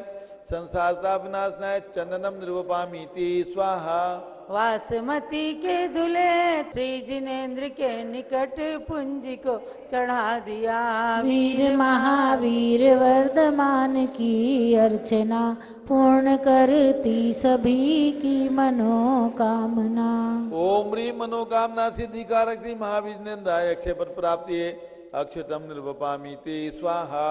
संसार ताप विनाशनाय चंदनम निर्वपामीति स्वाहा। वासमती के दुले श्री जिनेन्द्र के निकट पुंज को चढ़ा दिया। वीर महावीर वर्धमान की अर्चना, पूर्ण करती सभी की मनोकामना। ओम ह्रीं मनोकामना सिद्धिकारक श्री महाविष्णुंदाय अक्षय पद प्राप्ति अक्षतम निर्वपामीति स्वाहा।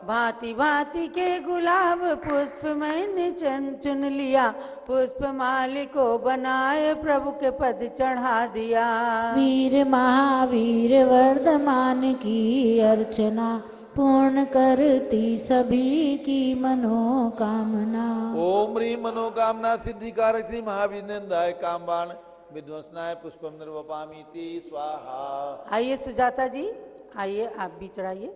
भांति भांति के गुलाब पुष्प मैंने चुन लिया, पुष्प माली को बनाए प्रभु के पद चढ़ा दिया। वीर महावीर वर्धमान की अर्चना, पूर्ण करती सभी की मनोकामना। ओम ह्रीं मनोकामना सिद्धिकारक श्री महाविष्णुंदाय कामबाण विध्वंसनाय पुष्पम निर्वपामीति स्वाहा। आइए सुजाता जी, आइए आप भी चढ़ाइए।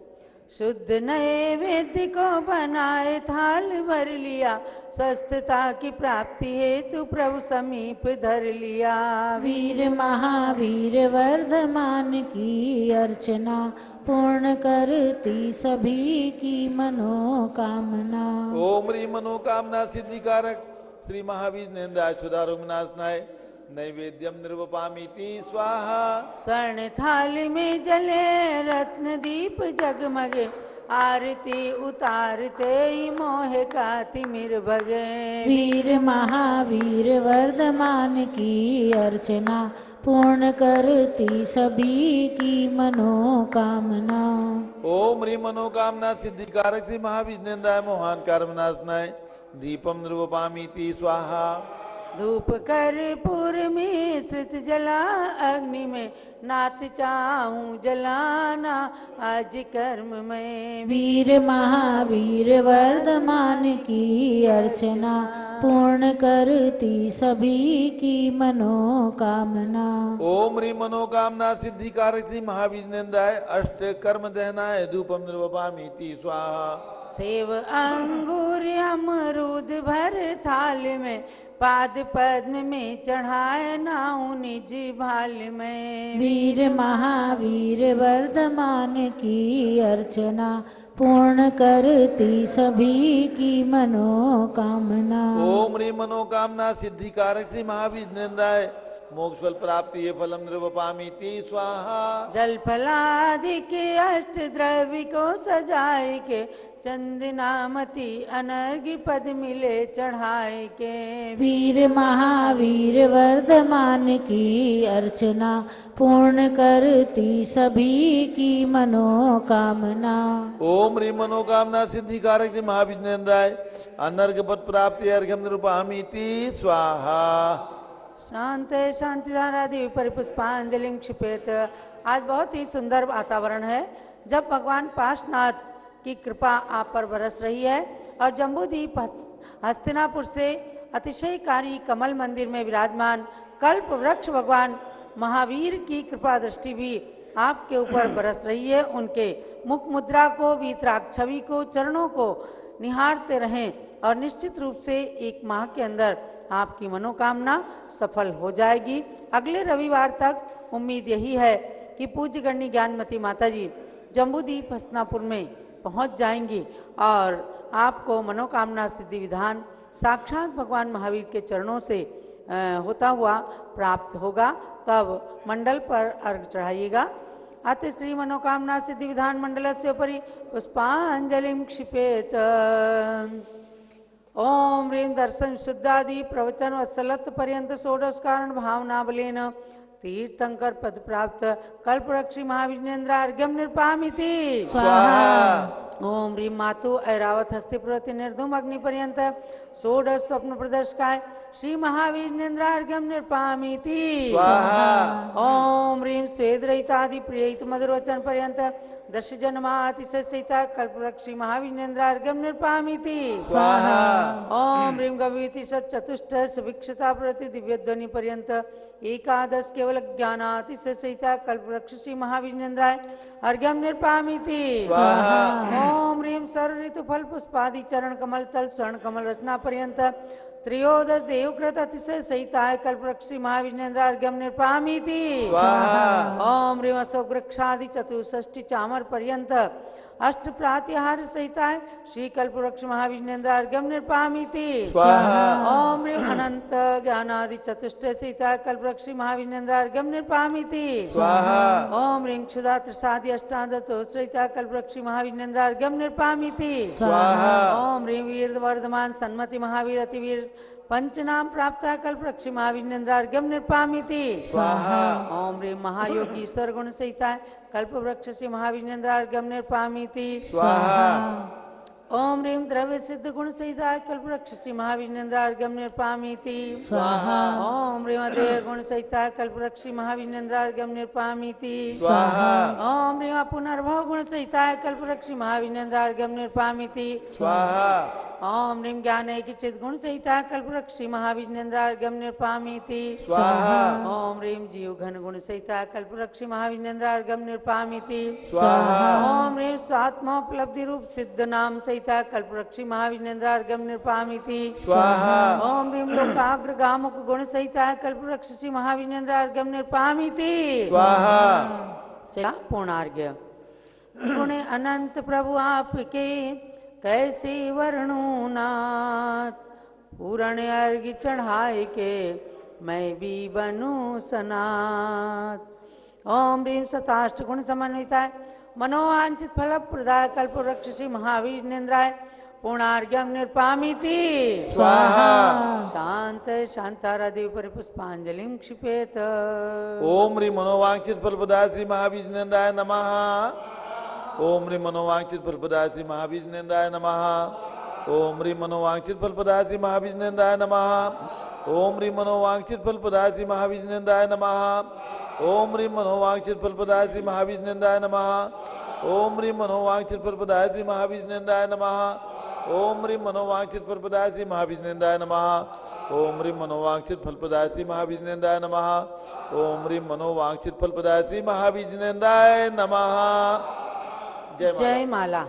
शुद्ध नैवेद्य को बनाए थाल भर लिया, स्वस्थता की प्राप्ति हेतु प्रभु समीप धर लिया। वीर महावीर वर्धमान की अर्चना, पूर्ण करती सभी की मनोकामना। ओम ह्रीं मनोकामना सिद्धिकारक श्री महाविष्णुंदाय सुधारो विनाशनाय नैवेद्यम निर्वपामीति स्वाहा। स्वर्ण थाली में जले रत्न दीप जगमगे, आरती उतारते ही मोह का तिमिर भगे। वीर महावीर वर्धमान की अर्चना, पूर्ण करती सभी की मनोकामना। ओम ह्रीं मनोकामना सिद्धिकारक श्री महाविष्णुंदाय मोहन कार विनाशनाय दीपम निर्वपामीति स्वाहा। धूप कर्पूर मिश्रित जला अग्नि में, नाथ चाहूं जलाना आज कर्म में। वीर महावीर वर्धमान की अर्चना, पूर्ण करती सभी की मनोकामना। ओम ह्रीं मनोकामना सिद्धिकारक श्री महाविष्णुंदाय अष्ट कर्म दहनाय धूपम निर्वपामीति स्वाहा। सेव अंगूर अमरूद भर थाल में, पाद पद्म में चढ़ाए नाऊ निज भाल में। वीर महावीर वर्धमान की अर्चना, पूर्ण करती सभी की मनोकामना। ओम ह्रीं मनोकामना सिद्धिकारक श्री महाविष्णुंदाय मोक्ष फल प्राप्ति ये फलम निर्वपामीति स्वाहा। जल फलादि के अष्ट द्रव्य को सजाए के, चंदनामती अनर्घ्य पद मिले चढ़ाए के। वीर महावीर वर्धमान की अर्चना, पूर्ण करती सभी की मनोकामना। ओम ह्रीं मनोकामना सिद्धिकारक श्री महाविष्णुंदाय अनर्घ्य पद प्राप्ति अर्घ्यम निर्वपामीति स्वाहा। शांत शांति धारादि परिपुष्पांजलि क्षिपेत। आज बहुत ही सुंदर वातावरण है, जब भगवान पार्श्वनाथ की कृपा आप पर बरस रही है और जम्बूद्वीप हस्तिनापुर से अतिशयकारी कमल मंदिर में विराजमान कल्प वृक्ष भगवान महावीर की कृपा दृष्टि भी आपके ऊपर बरस रही है। उनके मुख मुद्रा को, वीतराग छवि को, चरणों को निहारते रहें और निश्चित रूप से 1 माह के अंदर आपकी मनोकामना सफल हो जाएगी। अगले रविवार तक उम्मीद यही है कि पूज्य गणनी ज्ञानमती माता जी जम्बूद्वीप हस्तिनापुर में पहुंच जाएंगी और आपको मनोकामना सिद्धि विधान साक्षात भगवान महावीर के चरणों से होता हुआ प्राप्त होगा। तब मंडल पर अर्घ चढ़ाइएगा। अतः श्री मनोकामना सिद्धि विधान मंडलस्य उपरि पुष्पांजलिं क्षिपेत। ओम ह्रीं दर्शन शुद्धादि प्रवचन वत्सलत्व पर्यंत षोडश कारण भावना बलेन तीर्थंकर पद प्राप्त कल्पवृक्षि महाविज्ञेन्द्र अर्घ्यम निर्पामिति स्वाहा। ओम ह्रीं मातु ऐरावत हस्ति प्रवृत्ति निर्धूम अग्नि पर्यंत षोडश स्वप्न प्रदर्शकाय श्री महाविज्ञेन्द्र अर्घ्यम निर्पामिति ओम ह्रीं स्वेद रहितादि प्रियहित मधुर वचन पर्यंत दश जन्मातिशय सहिता कल्पवृक्षि महाविज्ञेन्द्र अर्घ्यम निर्पामिति ओम ह्रीं गवीति चतुष्ट सुभिक्षता प्रति दिव्य ध्वनि पर्यंत एकादश केवल ज्ञानातिशय सहिता कल्पवृक्षि महाविज्ञेन्द्राय अर्घ्यम निर्पामिति ओम ह्रीं सर्व ऋतु फल पुष्पादि चरण कमल तल शरण कमल रचना पर्यंत त्रयोदश देवकृत अतिशय सहिताय कल्पवृक्षि महाविज्ञेन्द्र अर्घ्यम निर्पामिति ओम ह्रीं अशोक वृक्षादि चतुष्षष्टि चामर पर्यंत अष्ट प्रातिहार सहिताय श्री कल्पवृक्ष महाविज्ञेन्द्र अर्घ्यम निर्पामिति ओम ह्रीं अनंत ज्ञानादि चतुष्ट सहिताय कल्पवृक्षि महाविज्ञेन्द्र अर्घ्यम निर्पामिति ओम ह्रीं क्षुधा त्रिसादि अष्टादश सहिताय कल्पवृक्षि महाविज्ञेन्द्र अर्घ्यम निर्पामिति ओम ह्रीं वीर वर्धमान सन्मति महावीर अतिवीर पंचनाम प्राप्त कल्पवृक्षि महाविज्ञेन्द्र अर्घ्यम निर्पामिति ओम ह्रीं महायोगी ईश्वर गुण सहिताय कल्पवृक्ष श्री महाविज्ञेन्द्र अर्घ्यम निर्पामिति ओम ह्रीं द्रव्य सिद्ध गुण सहिताय कल्पवृक्ष श्री महाविज्ञेन्द्र अर्घ्यम निर्पामिति ओम ह्रीं अदेय गुण सहिताय कल्पवृक्ष श्री महाविज्ञेन्द्र अर्घ्यम निर्पामिति ओम ह्रीं पुनर्भव गुण सहिताय कल्पवृक्ष श्री महाविज्ञेन्द्र अर्घ्यम निर्पामिति ओम ह्रीं ज्ञान चित गुण सहिताय कल्पवृक्ष श्री महाविज्ञेन्द्र अर्घ्यम निर्पामिति ओम ह्रीं जीव घन गुण सहिताय कल्पवृक्ष श्री महाविज्ञेन्द्र अर्घ्यम निर्पामिति ओम ह्रीं स्वात्मोपलब्धि रूप सिद्ध नाम सहिताय कल्पवृक्षि महाविज्ञेन्द्र अर्घ्यम निर्पामिति ओम ह्रीं लोकाग्र गामुक गुण सहिताय कल्पवृक्ष श्री महाविज्ञेन्द्र अर्घ्यम निर्पामिति चला पूर्णार्घ्य। गुण अनंत प्रभु आपके कैसे वर्णूं नाथ, पूर्ण अर्घ्य चढ़ाए के मैं भी बनूं सनाथ। ओम ह्रीं सताष्ट गुण समन्विताय मनोवांछित फल प्रदाय कल्पवृक्ष श्री महाविज्ञेन्द्राय पूर्णार्घ्यम निर्पामिति शांत शांतारादि उपरि पुष्पांजलिं क्षिपेत। ओम ह्रीं मनोवांछित फल प्रदाय श्री महाविज्ञेन्द्राय नमः। ओम ह्रीं मनोवांछित फल प्रदाय श्री महाविज्ञेन्द्राय नमः। ओम ह्रीं मनोवांछित फल प्रदाय श्री महाविज्ञेन्द्राय नमः। ओम ह्रीं मनोवांछित फल प्रदाय श्री महाविज्ञेन्द्राय नमः। ओम ह्रीं मनोवांछित फल प्रदाय श्री महाविज्ञेन्द्राय नमः। ओम ह्रीं मनोवांछित फल प्रदाय श्री महाविज्ञेन्द्राय नमः। ओम ह्रीं मनोवांछित फल प्रदाय श्री महाविज्ञेन्द्राय नमः। ओम ह्रीं मनोवांछित फल प्रदाय श्री महाविज्ञेन्द्राय नमः। ओम ह्रीं मनोवांछित फल प्रदाय श्री महाविज्ञेन्द्राय नमः। जय माला।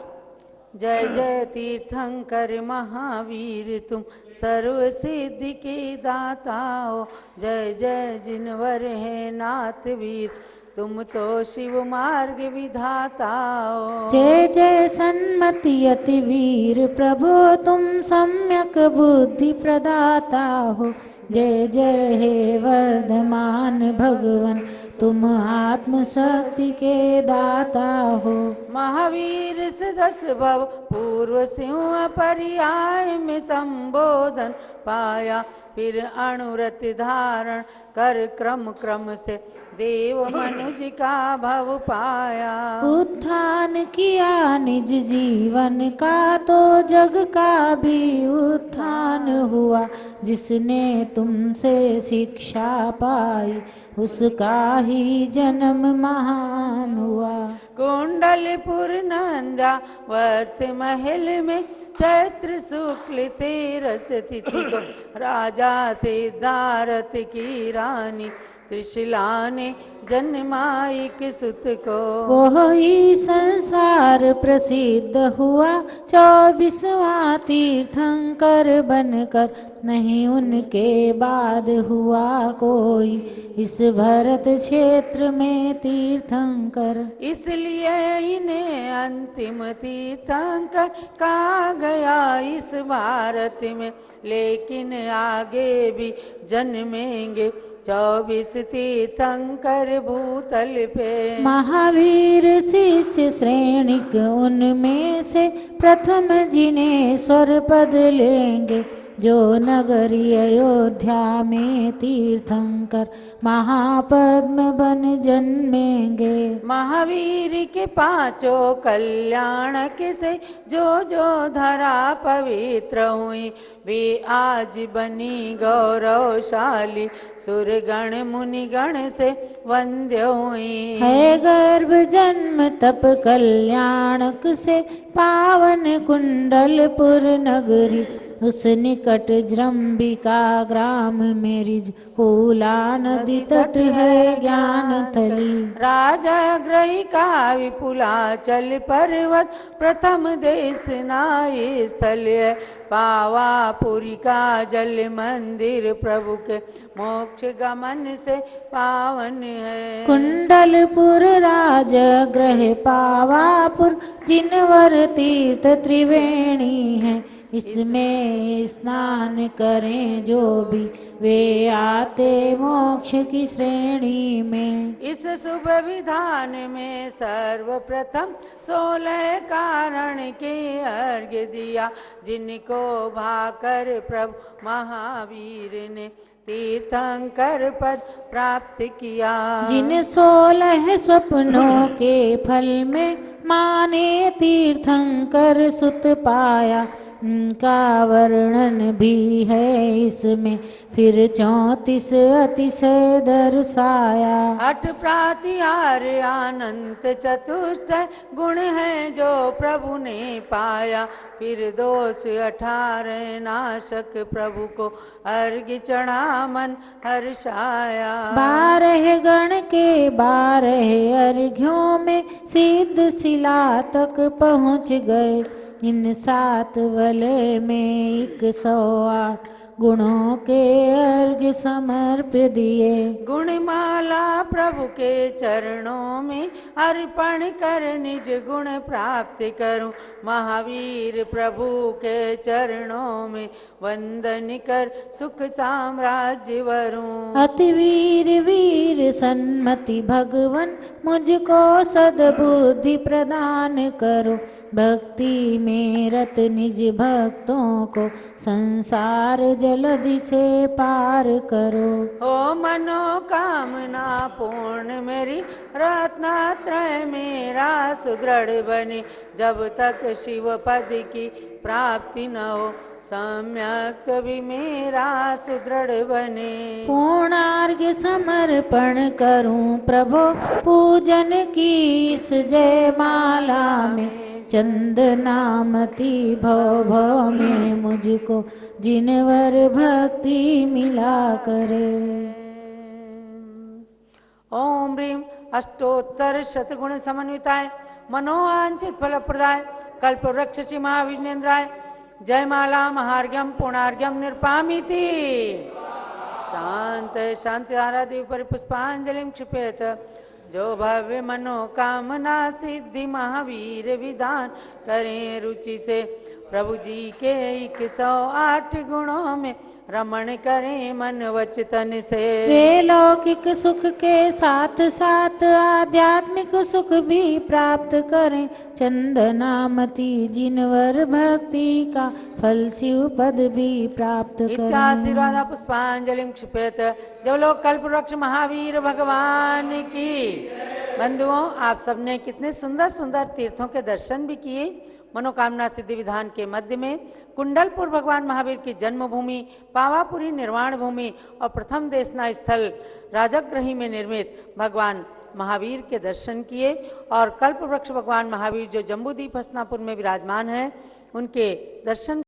जय जय तीर्थंकर महावीर तुम सर्व सिद्धि के दाता हो। जय जय जिनवर है नाथ वीर तुम तो शिव मार्ग विधाता हो। जय जय सन्मति अति वीर प्रभु तुम सम्यक बुद्धि प्रदाता हो। जय जय हे वर्धमान भगवान तुम आत्म शक्ति के दाता हो। महावीर से 10 भव पूर्व सिंह पर्याय में संबोधन पाया, फिर अणुरत धारण कर क्रम क्रम से देव मनुज का भव पाया। उत्थान किया निज जीवन का तो जग का भी उत्थान हुआ। जिसने तुमसे शिक्षा पाई उसका ही जन्म महान हुआ। कुंडलपुर नंदा वर्त महल में चैत्र शुक्ल 13 तिथि को राजा सिद्धार्थ की रानी त्रिशिला ने जन्माइक सुत को। वो ही संसार प्रसिद्ध हुआ 24वां तीर्थंकर बनकर, नहीं उनके बाद हुआ कोई इस भरत क्षेत्र में तीर्थंकर। इसलिए इन्हें अंतिम तीर्थंकर कहा गया इस भारत में, लेकिन आगे भी जन्मेंगे 24 तीर्थंकर भूतल पे। महावीर शिष्य श्रेणिक उनमें से प्रथम जिन्हें स्वर पद लेंगे, जो नगरी अयोध्या में तीर्थंकर महापद्म बन जन्मेंगे। महावीर के पांचों कल्याणक से जो जो धरा पवित्र हुई, वे आज बनी गौरवशाली सुरगण मुनिगण से वंद्य हुई। है गर्भ जन्म तप कल्याणक से पावन कुंडलपुर नगरी, उस निकट जृंबिका ग्राम मेरी फूला नदी तट है ज्ञान थली। राजा ग्रही का विपुलाचल पर्वत प्रथम देश नाई स्थल है, पावापुरी का जल मंदिर प्रभु के मोक्ष गमन से पावन है। कुंडलपुर राजगृह पावापुर जिनवर तीर्थ त्रिवेणी है, इसमें स्नान करें जो भी वे आते मोक्ष की श्रेणी में। इस शुभ विधान में सर्वप्रथम 16 कारण के अर्घ्य दिया, जिनको भाकर प्रभु महावीर ने तीर्थंकर पद प्राप्त किया। जिन 16 स्वप्नों के फल में माने तीर्थंकर सुत पाया, उनका वर्णन भी है इसमें फिर 34 अतिशय दर्शाया। अठ प्रातिहार अनंत चतुष्ट गुण है जो प्रभु ने पाया, फिर दोष 18 नाशक प्रभु को अर्घ्य चढ़ा मन हर्षाया। 12 गण के 12 अर्घ्यों में सिद्ध शिला तक पहुँच गए, इन 7 वलय में 108 गुणों के अर्घ्य समर्प दिए। गुणमाला प्रभु के चरणों में अर्पण कर निज गुण प्राप्त करूं, महावीर प्रभु के चरणों में वंदन कर सुख साम्राज्य वरूं। अति वीर वीर सन्मति भगवन मुझको सद्बुद्धि प्रदान करो, भक्ति में रत निज भक्तों को संसार जलधि से पार करो। ओ मनोकामना पूर्ण मेरी रत्नत्रय मेरा सुदृढ़ बने, जब तक शिव पद की प्राप्ति न हो सम्यक कभी मेरा सुदृढ़ बने। पूर्णार्घ्य समर्पण करूं प्रभो पूजन की इस जयमाला में, चंदनामती भव भव में मुझको जिनवर भक्ति मिला करे। ओम ह्रीं अष्टोत्तर शतगुण समन्विताय मनोवांछित फलप्रदाय कल्पवृक्ष महाविष्णेन्द्राय जयमाला महार्घ्यम पूर्णार्घ्यम निरपामिति। शांत शांति आराधि परिपुष्पांजलिं क्षिपेत, जो भव्य मनोकामना सिद्धि महावीर विधान करें रुचि से, प्रभु जी के 108 गुणों में रमण करें मन वचन से। वे लौकिक सुख के साथ साथ आध्यात्मिक सुख भी प्राप्त करें, चंदनामती जिनवर भक्ति का फल शिव पद भी प्राप्त करें। इत्याशीर्वाद पुष्पांजलिं क्षिपेत। जो लोग कल्पवृक्ष महावीर भगवान की। बंधुओं, आप सबने कितने सुंदर सुंदर तीर्थों के दर्शन भी किए। मनोकामना सिद्धि विधान के मध्य में कुंडलपुर भगवान महावीर की जन्मभूमि, पावापुरी निर्वाण भूमि और प्रथम देशना स्थल राजगृही में निर्मित भगवान महावीर के दर्शन किए। और कल्पवृक्ष भगवान महावीर जो जम्बूद्वीप हस्तिनापुर में विराजमान है, उनके दर्शन